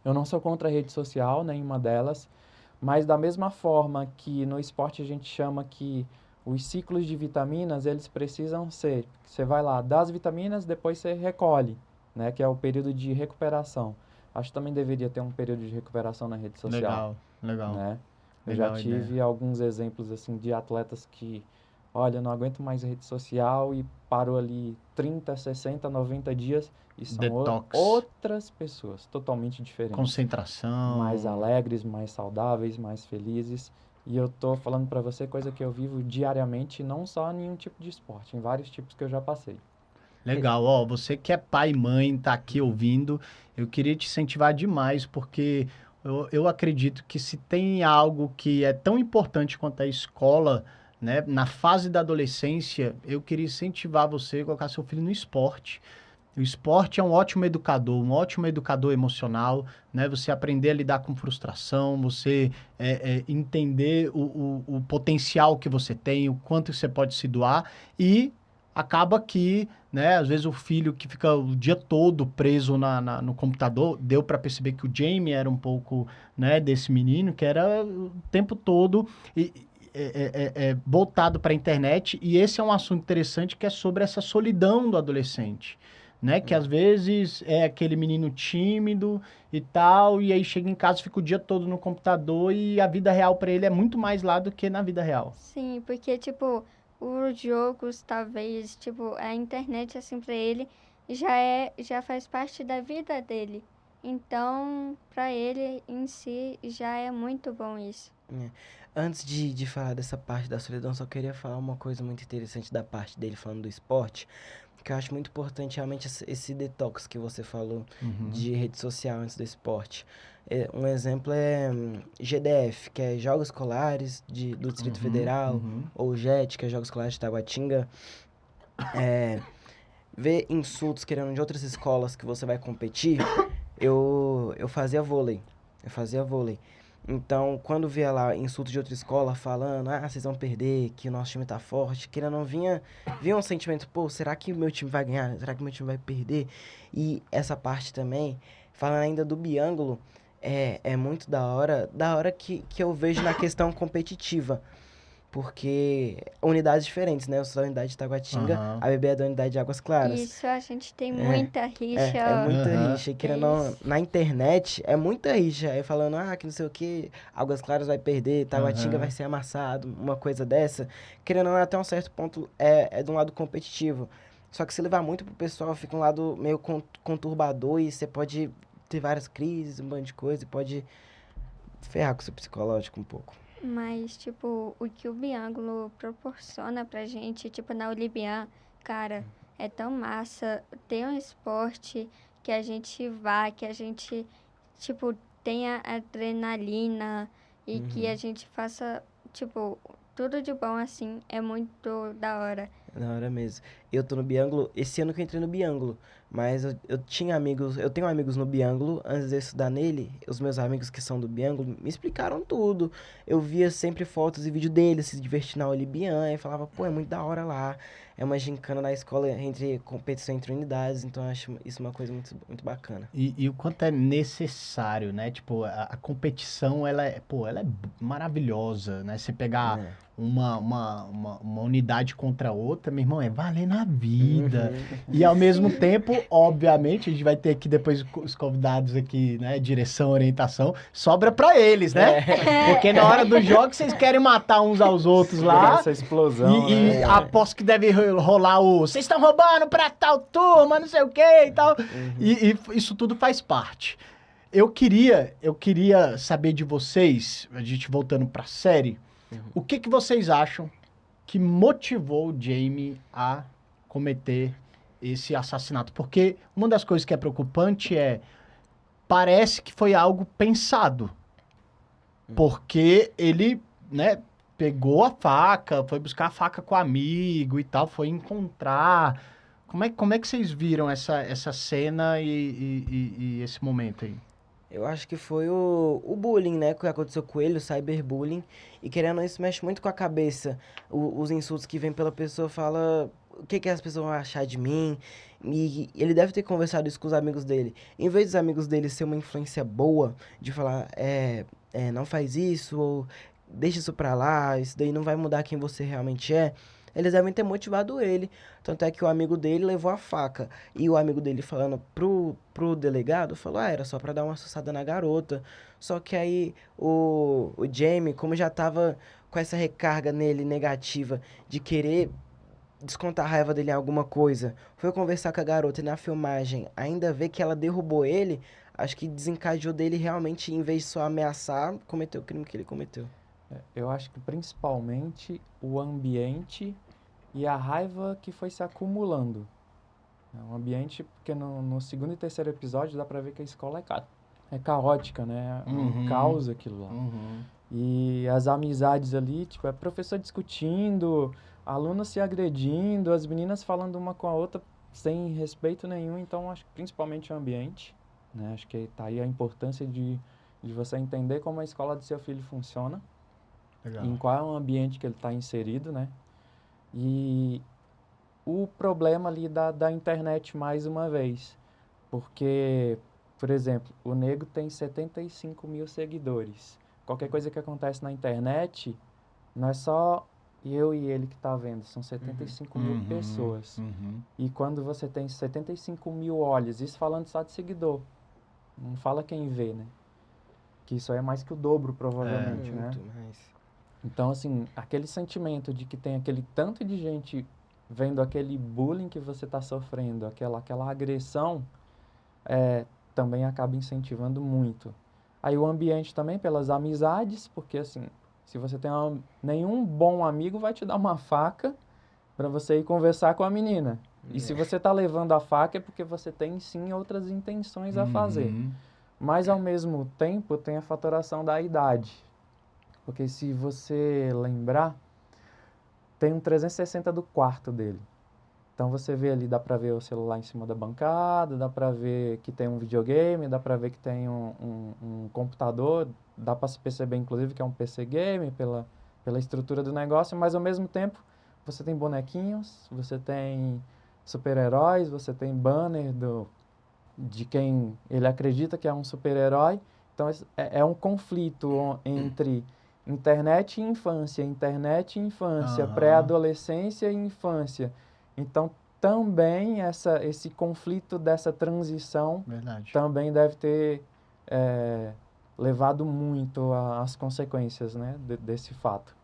Eu não sou contra a rede social, nenhuma delas. Mas da mesma forma que no esporte a gente chama que os ciclos de vitaminas, eles precisam ser, você vai lá, dá as vitaminas, depois você recolhe, né, que é o período de recuperação. Acho que também deveria ter um período de recuperação na rede social. Legal. Né? Eu Legal já tive alguns exemplos assim de atletas que, olha, não aguento mais a rede social e parou ali 30, 60, 90 dias e são outras pessoas totalmente diferentes. Concentração. Mais alegres, mais saudáveis, mais felizes. E eu tô falando para você coisa que eu vivo diariamente, não só em um tipo de esporte, em vários tipos que eu já passei. Legal, ó, você que é pai e mãe, tá aqui ouvindo, eu queria te incentivar demais, porque eu acredito que se tem algo que é tão importante quanto a escola, né, na fase da adolescência, eu queria incentivar você a colocar seu filho no esporte. O esporte é um ótimo educador emocional, né? Você aprender a lidar com frustração, você entender o potencial que você tem, o quanto você pode se doar e acaba que, né, às vezes o filho que fica o dia todo preso no computador, deu para perceber que o Jamie era um pouco, né, desse menino, que era o tempo todo voltado para a internet, e esse é um assunto interessante que é sobre essa solidão do adolescente, né, que às vezes é aquele menino tímido e tal, e aí chega em casa, fica o dia todo no computador e a vida real para ele é muito mais lá do que na vida real. Sim, porque, tipo, os jogos, talvez, tipo, a internet, assim, pra ele, já faz parte da vida dele. Então, pra ele em si, já é muito bom isso. É. Antes de falar dessa parte da solidão, só queria falar uma coisa muito interessante da parte dele falando do esporte, que eu acho muito importante realmente esse detox que você falou de rede social antes do esporte. Um exemplo é GDF, que é Jogos Escolares do Distrito Federal, ou JET, que é Jogos Escolares de Taguatinga. Ver insultos querendo de outras escolas que você vai competir, eu fazia vôlei. Eu fazia vôlei. Então, quando via lá insultos de outra escola falando, vocês vão perder, que o nosso time tá forte, querendo ou não, vinha um sentimento, pô, será que meu time vai ganhar? Será que meu time vai perder? E essa parte também, falando ainda do Biângulo, é muito da hora que eu vejo na questão competitiva. Porque unidades diferentes, né? Eu sou da unidade de Taguatinga, a bebê é da unidade de Águas Claras. Isso, a gente tem muita rixa. É muita rixa. E querendo ou não, Isso. na internet, é muita rixa. Aí falando, que não sei o que, Águas Claras vai perder, Taguatinga vai ser amassado, uma coisa dessa. Querendo ou não, até um certo ponto, é de um lado competitivo. Só que se levar muito pro pessoal, fica um lado meio conturbador e você pode ter várias crises, um monte de coisa, e pode ferrar com o seu psicológico um pouco. Mas, tipo, o que o Biângulo proporciona pra gente, tipo, na Olimpíada, cara, é tão massa ter um esporte que a gente vá, que a gente, tipo, tenha adrenalina e que a gente faça, tipo, tudo de bom assim, é muito da hora. Da hora mesmo. Eu tô no Biângulo, esse ano que eu entrei no Biângulo, mas eu tenho amigos no Biângulo, antes de eu estudar nele, os meus amigos que são do Biângulo me explicaram tudo. Eu via sempre fotos e vídeo deles se divertindo na Olibian, e falava, pô, é muito da hora lá. É uma gincana na escola entre competição entre unidades, então eu acho isso uma coisa muito, muito bacana. E o quanto é necessário, né? Tipo, a competição, ela é maravilhosa, né? Você pegar uma unidade contra outra, meu irmão, é valer na vida. E ao mesmo tempo, obviamente, a gente vai ter aqui depois os convidados aqui, né? Direção, orientação, sobra pra eles, né? Porque na hora do jogo vocês querem matar uns aos outros lá. Essa explosão, E aposto que deve rolar vocês estão roubando pra tal turma, não sei o que e tal. E isso tudo faz parte. Eu queria saber de vocês, a gente voltando pra série, o que vocês acham que motivou o Jamie a cometer esse assassinato? Porque uma das coisas que é preocupante parece que foi algo pensado. Porque ele, né, pegou a faca, foi buscar a faca com o amigo e tal, foi encontrar. Como é que vocês viram essa cena e esse momento aí? Eu acho que foi o bullying, né, que aconteceu com ele, o cyberbullying. E querendo ou não, isso mexe muito com a cabeça. Os insultos que vem pela pessoa fala o que as pessoas vão achar de mim. E ele deve ter conversado isso com os amigos dele. Em vez dos amigos dele ser uma influência boa, de falar, não faz isso, ou deixa isso pra lá, isso daí não vai mudar quem você realmente é. Eles devem ter motivado ele. Tanto é que o amigo dele levou a faca. E o amigo dele falando pro delegado, falou, era só pra dar uma assustada na garota. Só que aí o Jamie, como já tava com essa recarga nele negativa de querer descontar a raiva dele em alguma coisa, foi conversar com a garota e na filmagem ainda vê que ela derrubou ele, acho que desencadeou dele realmente, em vez de só ameaçar, cometer o crime que ele cometeu. Eu acho que principalmente o ambiente e a raiva que foi se acumulando. É um ambiente, porque no segundo e terceiro episódio dá pra ver que a escola é caótica, né? É um caos aquilo lá. E as amizades ali, tipo, é professor discutindo, alunos se agredindo, as meninas falando uma com a outra sem respeito nenhum. Então, acho que principalmente o ambiente, né? Acho que tá aí a importância de você entender como a escola do seu filho funciona. Legal. Em qual é o ambiente que ele está inserido, né? E o problema ali da internet mais uma vez. Porque, por exemplo, o Nego tem 75 mil seguidores. Qualquer coisa que acontece na internet, não é só eu e ele que tá vendo, são 75 mil pessoas. E quando você tem 75 mil olhos, isso falando só de seguidor, não fala quem vê, né? Que isso aí é mais que o dobro, provavelmente, né? Muito mais. Então, assim, aquele sentimento de que tem aquele tanto de gente vendo aquele bullying que você está sofrendo, aquela agressão, também acaba incentivando muito. Aí o ambiente também, pelas amizades, porque, assim, se você tem nenhum bom amigo vai te dar uma faca para você ir conversar com a menina. E se você está levando a faca é porque você tem, sim, outras intenções a fazer. Mas, ao mesmo tempo, tem a fatoração da idade. Porque se você lembrar, tem um 360 do quarto dele. Então você vê ali, dá pra ver o celular em cima da bancada, dá pra ver que tem um videogame, dá pra ver que tem um computador, dá pra se perceber inclusive que é um PC game pela estrutura do negócio, mas ao mesmo tempo você tem bonequinhos, você tem super-heróis, você tem banner de quem ele acredita que é um super-herói. Então é um conflito entre internet e infância, pré-adolescência e infância. Então também esse conflito dessa transição Verdade. também deve ter levado muito às consequências, né, desse fato.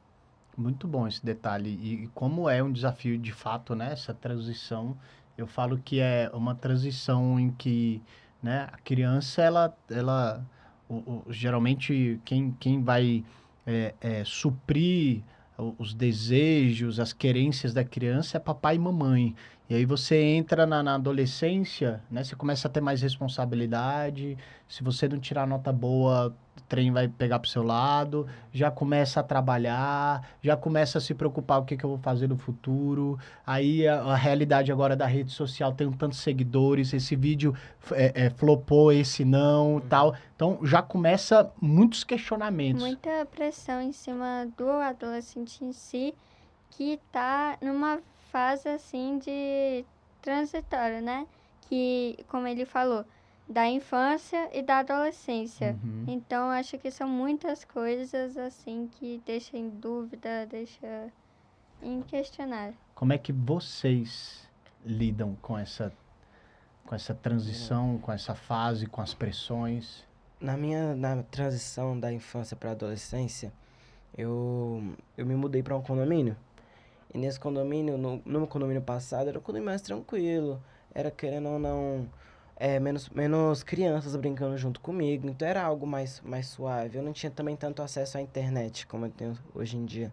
Muito bom esse detalhe. E como é um desafio de fato, né? Essa transição, eu falo que é uma transição em que, né? A criança, geralmente, quem vai suprir os desejos, as querências da criança é papai e mamãe. E aí você entra na adolescência, né? Você começa a ter mais responsabilidade. Se você não tirar nota boa, o trem vai pegar pro seu lado, já começa a trabalhar, já começa a se preocupar o que eu vou fazer no futuro. Aí a realidade agora da rede social tem tantos seguidores, esse vídeo flopou, esse não, tal. Então já começa muitos questionamentos. Muita pressão em cima do adolescente em si, que tá numa fase assim de transitória, né? Que, como ele falou, da infância e da adolescência. Então, acho que são muitas coisas assim que deixam em dúvida, deixa em questionar. Como é que vocês lidam com essa transição, com essa fase, com as pressões? Na transição da infância para adolescência, eu me mudei para um condomínio. E nesse condomínio, no meu condomínio passado, era um condomínio mais tranquilo. Era, querendo ou não, menos crianças brincando junto comigo. Então era algo mais suave. Eu não tinha também tanto acesso à internet como eu tenho hoje em dia.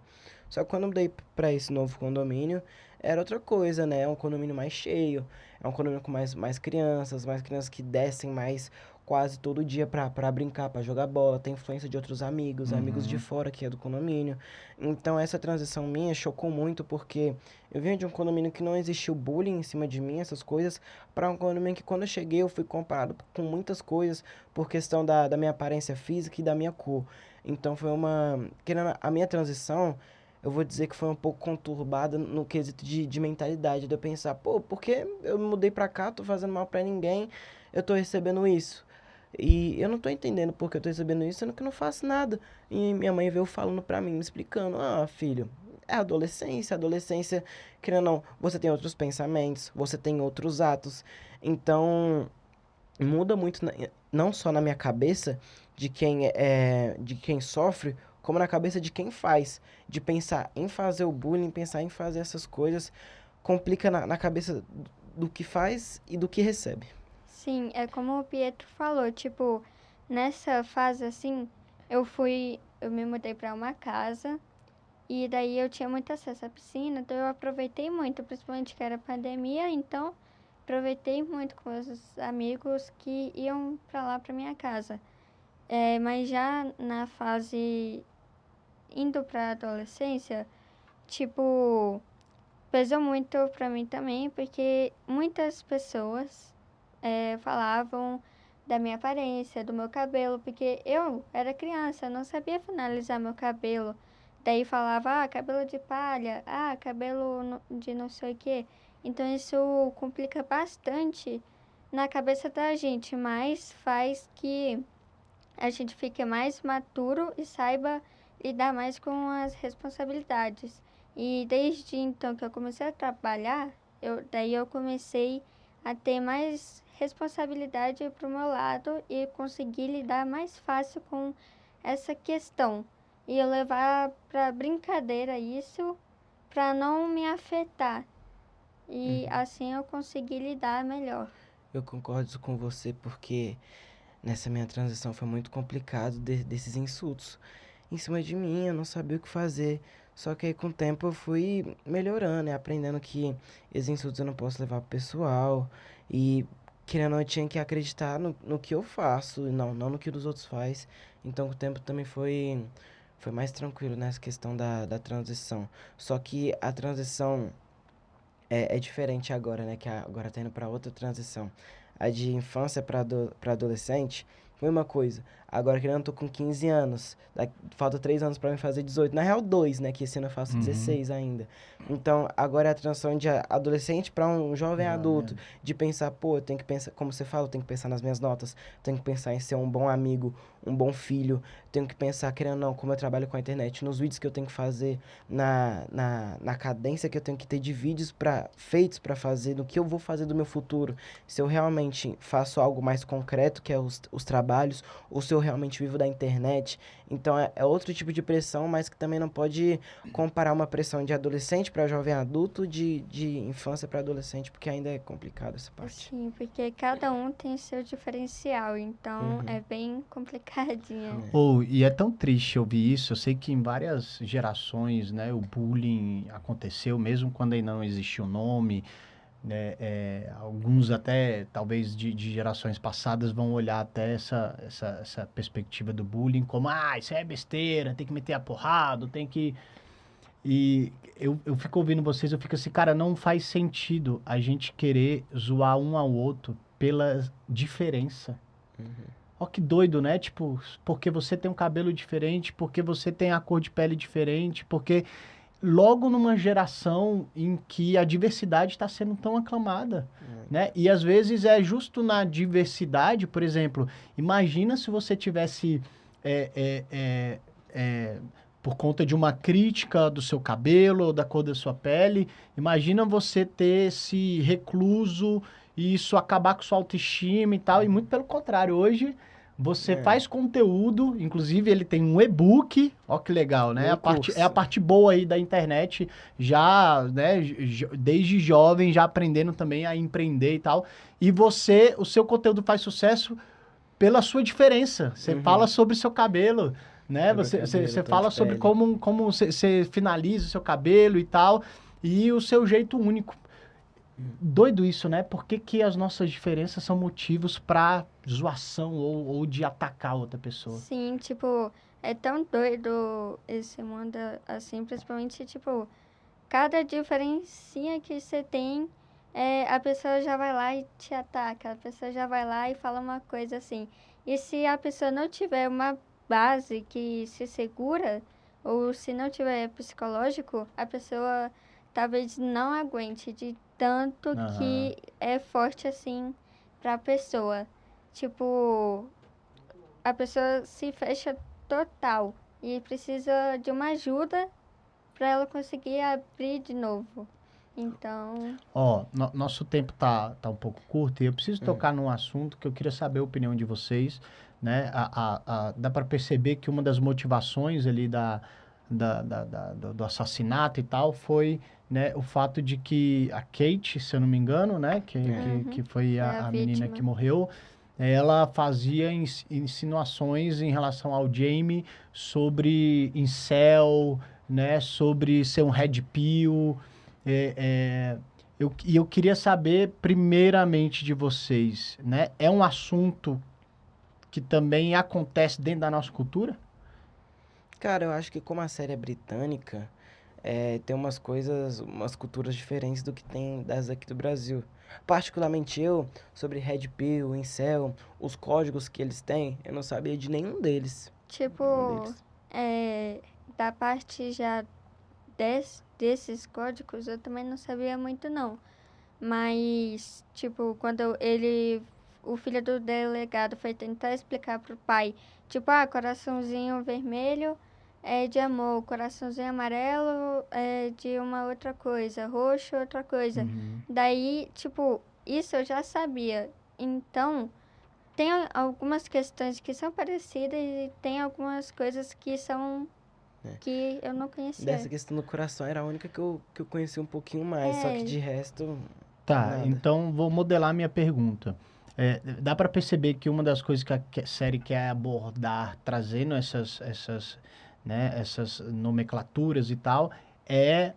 Só que quando eu mudei para esse novo condomínio, era outra coisa, né? É um condomínio mais cheio. É um condomínio com mais crianças que descem mais quase todo dia pra brincar, pra jogar bola. Tem influência de outros amigos de fora que é do condomínio. Então essa transição minha chocou muito porque eu vinha de um condomínio que não existiu bullying em cima de mim, essas coisas, para um condomínio que quando eu cheguei eu fui comparado com muitas coisas por questão da minha aparência física e da minha cor. Então foi a minha transição, eu vou dizer que foi um pouco conturbada no quesito de mentalidade, de eu pensar, pô, por que eu me mudei pra cá, tô fazendo mal pra ninguém, eu tô recebendo isso? E eu não tô entendendo porque eu tô recebendo isso, sendo que eu não faço nada. E minha mãe veio falando pra mim, me explicando, filho, é adolescência, querendo ou não, você tem outros pensamentos, você tem outros atos, então muda muito, não só na minha cabeça, de quem sofre, como na cabeça de quem faz, de pensar em fazer o bullying, pensar em fazer essas coisas, complica na cabeça do que faz e do que recebe. Sim, é como o Pietro falou, tipo, nessa fase assim, eu me mudei para uma casa e daí eu tinha muito acesso à piscina, então eu aproveitei muito, principalmente que era pandemia, então aproveitei muito com os amigos que iam para lá para minha casa. Mas já na fase indo para adolescência, tipo, pesou muito para mim também, porque muitas pessoas falavam da minha aparência, do meu cabelo, porque eu era criança, não sabia finalizar meu cabelo. Daí falava, cabelo de palha, cabelo de não sei o quê. Então isso complica bastante na cabeça da gente, mas faz que a gente fique mais maduro e saiba lidar mais com as responsabilidades. E desde então que eu comecei a trabalhar, daí eu comecei a ter mais responsabilidade para o meu lado e conseguir lidar mais fácil com essa questão. E eu levar para brincadeira isso para não me afetar. E assim eu consegui lidar melhor. Eu concordo com você porque nessa minha transição foi muito complicado desses insultos em cima de mim, eu não sabia o que fazer. Só que aí com o tempo eu fui melhorando e aprendendo que esses insultos eu não posso levar pro pessoal. E querendo ou não, eu tinha que acreditar no que eu faço e não no que os outros fazem. Então com o tempo também foi mais tranquilo nessa questão da transição. Só que a transição é diferente agora, né? Que agora tá indo pra outra transição. A de infância pra adolescente foi uma coisa. Agora que eu tô com 15 anos, falta 3 anos pra me fazer 18. Na real, 2, né? Que esse ano eu faço 16 ainda. Então, agora é a transição de adolescente pra um jovem adulto. De pensar, pô, eu tenho que pensar, como você fala, eu tenho que pensar nas minhas notas. Tenho que pensar em ser um bom amigo, um bom filho. Tenho que pensar, querendo ou não, como eu trabalho com a internet, nos vídeos que eu tenho que fazer, na cadência que eu tenho que ter de vídeos feitos para fazer, no que eu vou fazer do meu futuro. Se eu realmente faço algo mais concreto, que é os trabalhos, ou se eu realmente vivo da internet. Então é outro tipo de pressão, mas que também não pode comparar uma pressão de adolescente para jovem adulto, de infância para adolescente, porque ainda é complicado essa parte. Sim, porque cada um tem seu diferencial, então Uhum. é bem complicadinha. E é tão triste ouvir isso. Eu sei que em várias gerações, né, o bullying aconteceu, mesmo quando ainda não existia o nome. Né, alguns até, talvez, de gerações passadas vão olhar até essa perspectiva do bullying como, isso é besteira, tem que meter a porrada, tem que... E eu fico ouvindo vocês, eu fico assim, cara, não faz sentido a gente querer zoar um ao outro pela diferença. Ó que doido, né? Tipo, porque você tem um cabelo diferente, porque você tem a cor de pele diferente, porque logo numa geração em que a diversidade está sendo tão aclamada, né? E às vezes é justo na diversidade, por exemplo, imagina se você tivesse é, é, é, é, por conta de uma crítica do seu cabelo ou da cor da sua pele, imagina você ter esse recluso e isso acabar com sua autoestima e tal, e muito pelo contrário, hoje você faz conteúdo, inclusive ele tem um e-book, ó que legal, né? É a parte boa aí da internet, já, né, desde jovem, já aprendendo também a empreender e tal. E o seu conteúdo faz sucesso pela sua diferença. Você fala sobre seu cabelo, né? Você fala sobre como você finaliza o seu cabelo e tal, e o seu jeito único. Doido isso, né? Por que as nossas diferenças são motivos pra zoação ou de atacar outra pessoa? Sim, tipo, é tão doido esse mundo assim, principalmente, tipo, cada diferencinha que você tem, a pessoa já vai lá e te ataca, a pessoa já vai lá e fala uma coisa assim. E se a pessoa não tiver uma base que se segura, ou se não tiver psicológico, a pessoa talvez não aguente de tanto que é forte assim pra pessoa. Tipo, a pessoa se fecha total e precisa de uma ajuda para ela conseguir abrir de novo. Então, Nosso tempo tá um pouco curto e eu preciso tocar num assunto que eu queria saber a opinião de vocês, né? Dá para perceber que uma das motivações ali do assassinato e tal foi, né, o fato de que a Kate, se eu não me engano, né, que foi a menina vítima. que morreu, ela fazia insinuações em relação ao Jamie sobre incel, né, sobre ser um red pill. Eu queria saber, primeiramente, de vocês, né? É um assunto que também acontece dentro da nossa cultura? Cara, eu acho que como a série é britânica, tem umas culturas diferentes do que tem das aqui do Brasil. Particularmente eu, sobre Red Pill, Incel, os códigos que eles têm, eu não sabia de nenhum deles. Tipo, Nenhum deles. da parte já desses códigos, eu também não sabia muito não. Mas, tipo, quando o filho do delegado foi tentar explicar pro pai, tipo, coraçãozinho vermelho é de amor, coraçãozinho amarelo é de uma outra coisa, roxo outra coisa. Uhum. Daí, tipo, isso eu já sabia. Então, tem algumas questões que são parecidas e tem algumas coisas que são É. que eu não conhecia. Dessa questão do coração era a única que eu conheci um pouquinho mais, só que É. de resto, Tá, nada. então vou modelar minha pergunta. Dá para perceber que uma das coisas que a série quer abordar, trazendo essas nomenclaturas e tal, é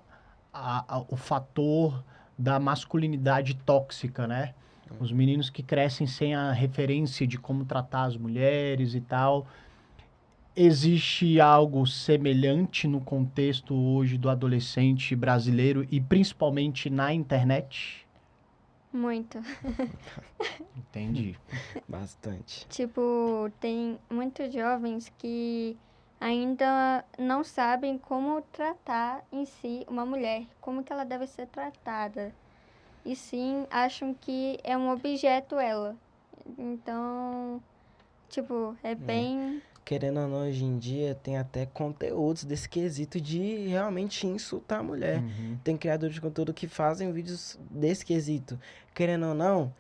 o fator da masculinidade tóxica, né? Os meninos que crescem sem a referência de como tratar as mulheres e tal. Existe algo semelhante no contexto hoje do adolescente brasileiro e principalmente na internet? Muito. Entendi. Bastante. Tipo, tem muitos jovens que ainda não sabem como tratar em si uma mulher, como que ela deve ser tratada. E sim, acham que é um objeto ela. Então, tipo, é bem... Querendo ou não, hoje em dia tem até conteúdos desse quesito de realmente insultar a mulher. Uhum. Tem criadores de conteúdo que fazem vídeos desse quesito. Querendo ou não,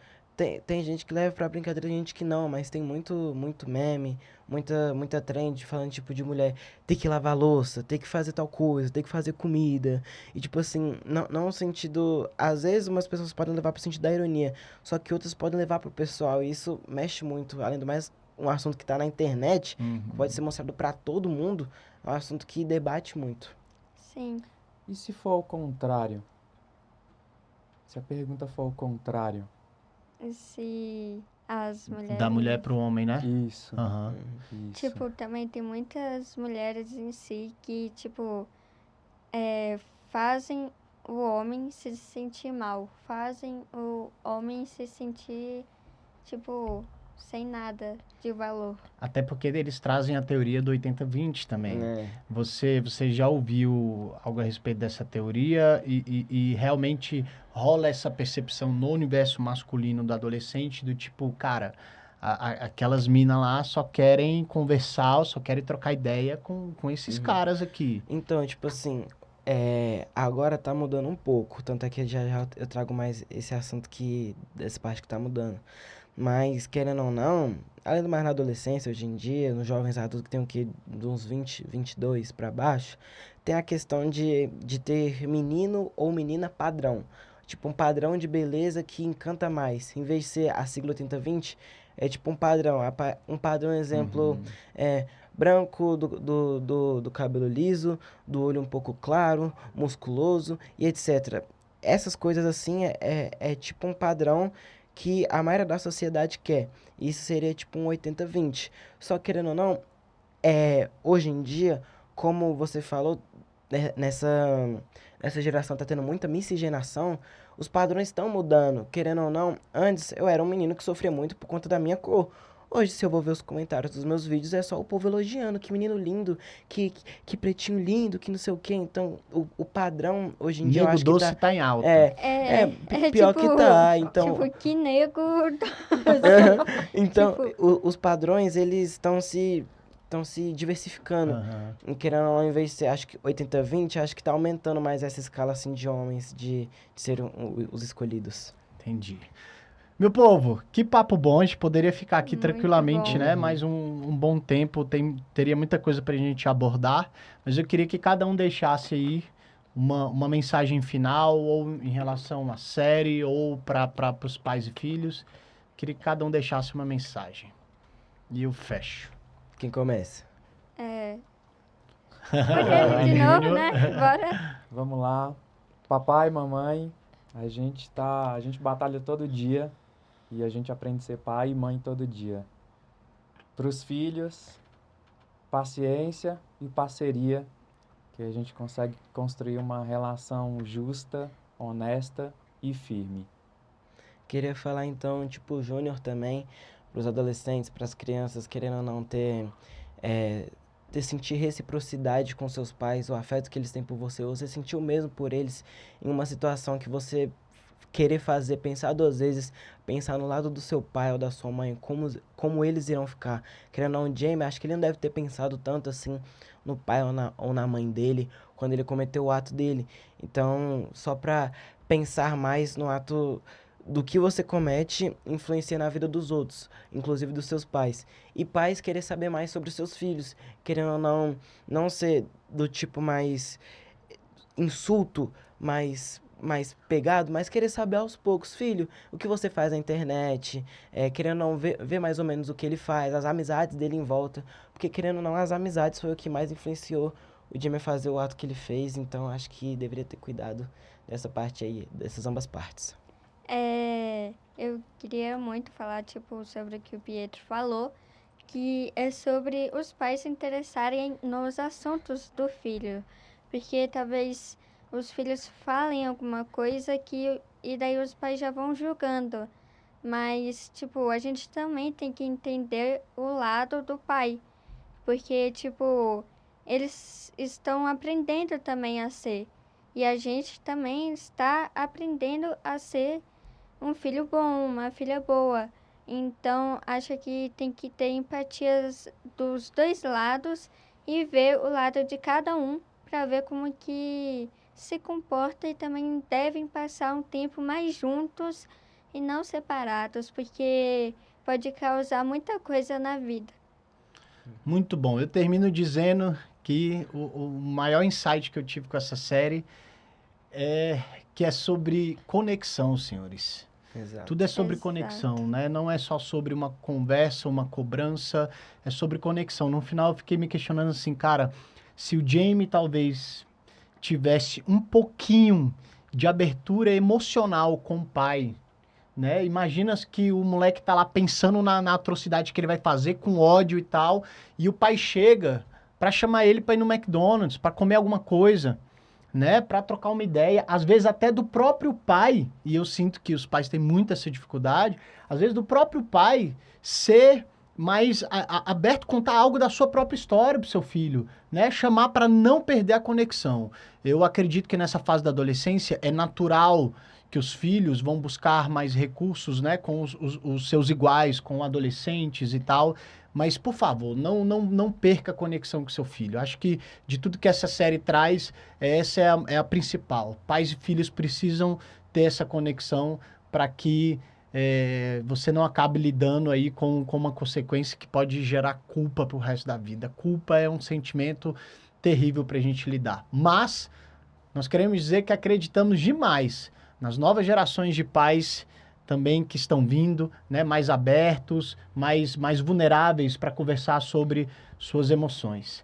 tem gente que leva pra brincadeira, gente que não, mas tem muito meme, muita trend falando tipo de mulher ter que lavar louça, ter que fazer tal coisa, ter que fazer comida. E tipo assim, não no sentido. Às vezes umas pessoas podem levar pro sentido da ironia, só que outras podem levar pro pessoal. E isso mexe muito, além do mais, um assunto que tá na internet, que pode ser mostrado pra todo mundo, é um assunto que debate muito. Sim. E se for ao contrário? Se a pergunta for ao contrário? Se as mulheres... Da mulher pro homem, né? Isso, Aham. isso. Tipo, também tem muitas mulheres em si que, tipo, fazem o homem se sentir mal. Fazem o homem se sentir, tipo, sem nada de valor. Até porque eles trazem a teoria do 80-20 também. É. Você já ouviu algo a respeito dessa teoria e realmente rola essa percepção no universo masculino do adolescente do tipo, cara, aquelas minas lá só querem conversar, só querem trocar ideia com esses caras aqui. Então, tipo assim, agora tá mudando um pouco. Tanto é que já eu trago mais esse assunto que dessa parte que tá mudando. Mas, querendo ou não, além do mais na adolescência, hoje em dia, nos jovens adultos que tem o quê? De uns 20, 22 pra baixo, tem a questão de ter menino ou menina padrão. Tipo, um padrão de beleza que encanta mais. Em vez de ser a sigla 80-20, é tipo um padrão. Um padrão, exemplo, branco, do cabelo liso, do olho um pouco claro, musculoso e etc. Essas coisas assim é tipo um padrão que a maioria da sociedade quer. Isso seria tipo um 80-20. Só querendo ou não, hoje em dia, como você falou, nessa geração tá tendo muita miscigenação, os padrões estão mudando. Querendo ou não, antes eu era um menino que sofria muito por conta da minha cor. Hoje, se eu vou ver os comentários dos meus vídeos, é só o povo elogiando, que menino lindo, que pretinho lindo, que não sei o quê. Então, o padrão, hoje em dia, eu Nego acho que doce tá em alta. pior que tá. Então, Tipo, que nego... então Tipo- os padrões, eles estão se diversificando. Aham. E querendo ou não, ao invés de ser, acho que 80-20, acho que tá aumentando mais essa escala, assim, de homens, de serem os escolhidos. Entendi. Meu povo, que papo bom, a gente poderia ficar aqui Muito tranquilamente, bom. né? Mais um bom tempo, teria muita coisa pra gente abordar, mas eu queria que cada um deixasse aí uma mensagem final, ou em relação à série, ou para os pais e filhos. Queria que cada um deixasse uma mensagem. E eu fecho. Quem começa? Por de novo, né? Bora. Vamos lá. Papai, mamãe, a gente batalha todo dia e a gente aprende a ser pai e mãe todo dia. Para os filhos, paciência e parceria, que a gente consegue construir uma relação justa, honesta e firme. Queria falar, então, tipo, Júnior também, pros adolescentes, pras crianças, querendo ou não sentir reciprocidade com seus pais, o afeto que eles têm por você, ou você sentir o mesmo por eles em uma situação que você querer fazer, pensar 2 vezes, pensar no lado do seu pai ou da sua mãe, como eles irão ficar. Querendo ou não, o Jamie, acho que ele não deve ter pensado tanto assim no pai ou na mãe dele, quando ele cometeu o ato dele. Então, só pra pensar mais no ato do que você comete influencia na vida dos outros, inclusive dos seus pais. E pais querer saber mais sobre os seus filhos, querendo ou não ser do tipo mais insulto, mais pegado, mas querer saber aos poucos, filho, o que você faz na internet, querendo ou não ver mais ou menos o que ele faz, as amizades dele em volta, porque querendo ou não, as amizades foi o que mais influenciou o Jamie a fazer o ato que ele fez, então acho que deveria ter cuidado dessa parte aí, dessas ambas partes. Eu queria muito falar, tipo, sobre o que o Pietro falou, que é sobre os pais se interessarem nos assuntos do filho. Porque talvez os filhos falem alguma coisa e daí os pais já vão julgando. Mas, tipo, a gente também tem que entender o lado do pai. Porque, tipo, eles estão aprendendo também a ser. E a gente também está aprendendo a ser um filho bom, uma filha boa. Então, acho que tem que ter empatias dos 2 lados e ver o lado de cada um para ver como que se comporta e também devem passar um tempo mais juntos e não separados, porque pode causar muita coisa na vida. Muito bom. Eu termino dizendo que o maior insight que eu tive com essa série é que é sobre conexão, senhores. Exato. Tudo é sobre Exato. conexão, né? Não é só sobre uma conversa, uma cobrança, é sobre conexão. No final eu fiquei me questionando assim, cara, se o Jamie talvez tivesse um pouquinho de abertura emocional com o pai, né? Imagina que o moleque tá lá pensando na atrocidade que ele vai fazer, com ódio e tal, e o pai chega pra chamar ele pra ir no McDonald's, pra comer alguma coisa, né? Pra trocar uma ideia, às vezes até do próprio pai, e eu sinto que os pais têm muita essa dificuldade, às vezes do próprio pai ser mais aberto, contar algo da sua própria história pro seu filho, né? Chamar pra não perder a conexão. Eu acredito que nessa fase da adolescência é natural que os filhos vão buscar mais recursos, né, com os seus iguais, com adolescentes e tal, mas, por favor, não perca a conexão com seu filho. Acho que de tudo que essa série traz, essa é a principal. Pais e filhos precisam ter essa conexão para que você não acabe lidando aí com uma consequência que pode gerar culpa pro resto da vida. Culpa é um sentimento terrível para a gente lidar. Mas nós queremos dizer que acreditamos demais nas novas gerações de pais também que estão vindo, né, mais abertos, mais vulneráveis para conversar sobre suas emoções.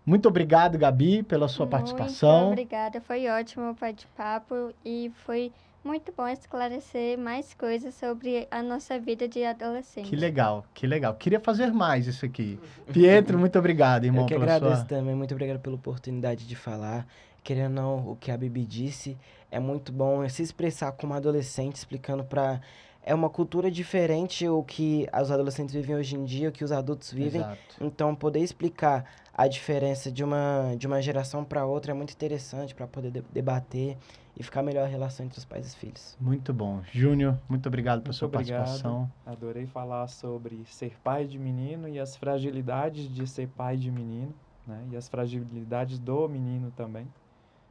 Muito obrigado, Gabi, pela sua participação. Muito obrigada, foi ótimo o bate-papo e foi muito bom esclarecer mais coisas sobre a nossa vida de adolescente. Que legal, que legal. Queria fazer mais isso aqui. Pietro, muito obrigado, irmão. Eu que agradeço também, muito obrigado pela oportunidade de falar. Querendo ou não, o que a Bibi disse, é muito bom se expressar como adolescente, explicando para... É uma cultura diferente o que os adolescentes vivem hoje em dia, o que os adultos vivem. Exato. Então, poder explicar a diferença de uma geração para outra é muito interessante para poder debater e ficar melhor a relação entre os pais e os filhos. Muito bom. Júnior, muito obrigado pela Muito sua obrigado. participação. Adorei falar sobre ser pai de menino e as fragilidades de ser pai de menino, né? E as fragilidades do menino também,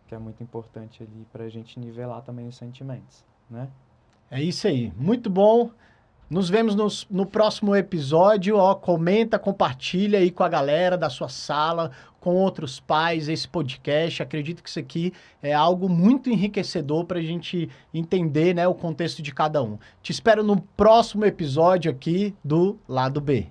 que é muito importante ali para a gente nivelar também os sentimentos, né? É isso aí. Muito bom. Nos vemos no próximo episódio. Comenta, compartilha aí com a galera da sua sala, com outros pais, esse podcast. Acredito que isso aqui é algo muito enriquecedor para a gente entender, né, o contexto de cada um. Te espero no próximo episódio aqui do Lado B.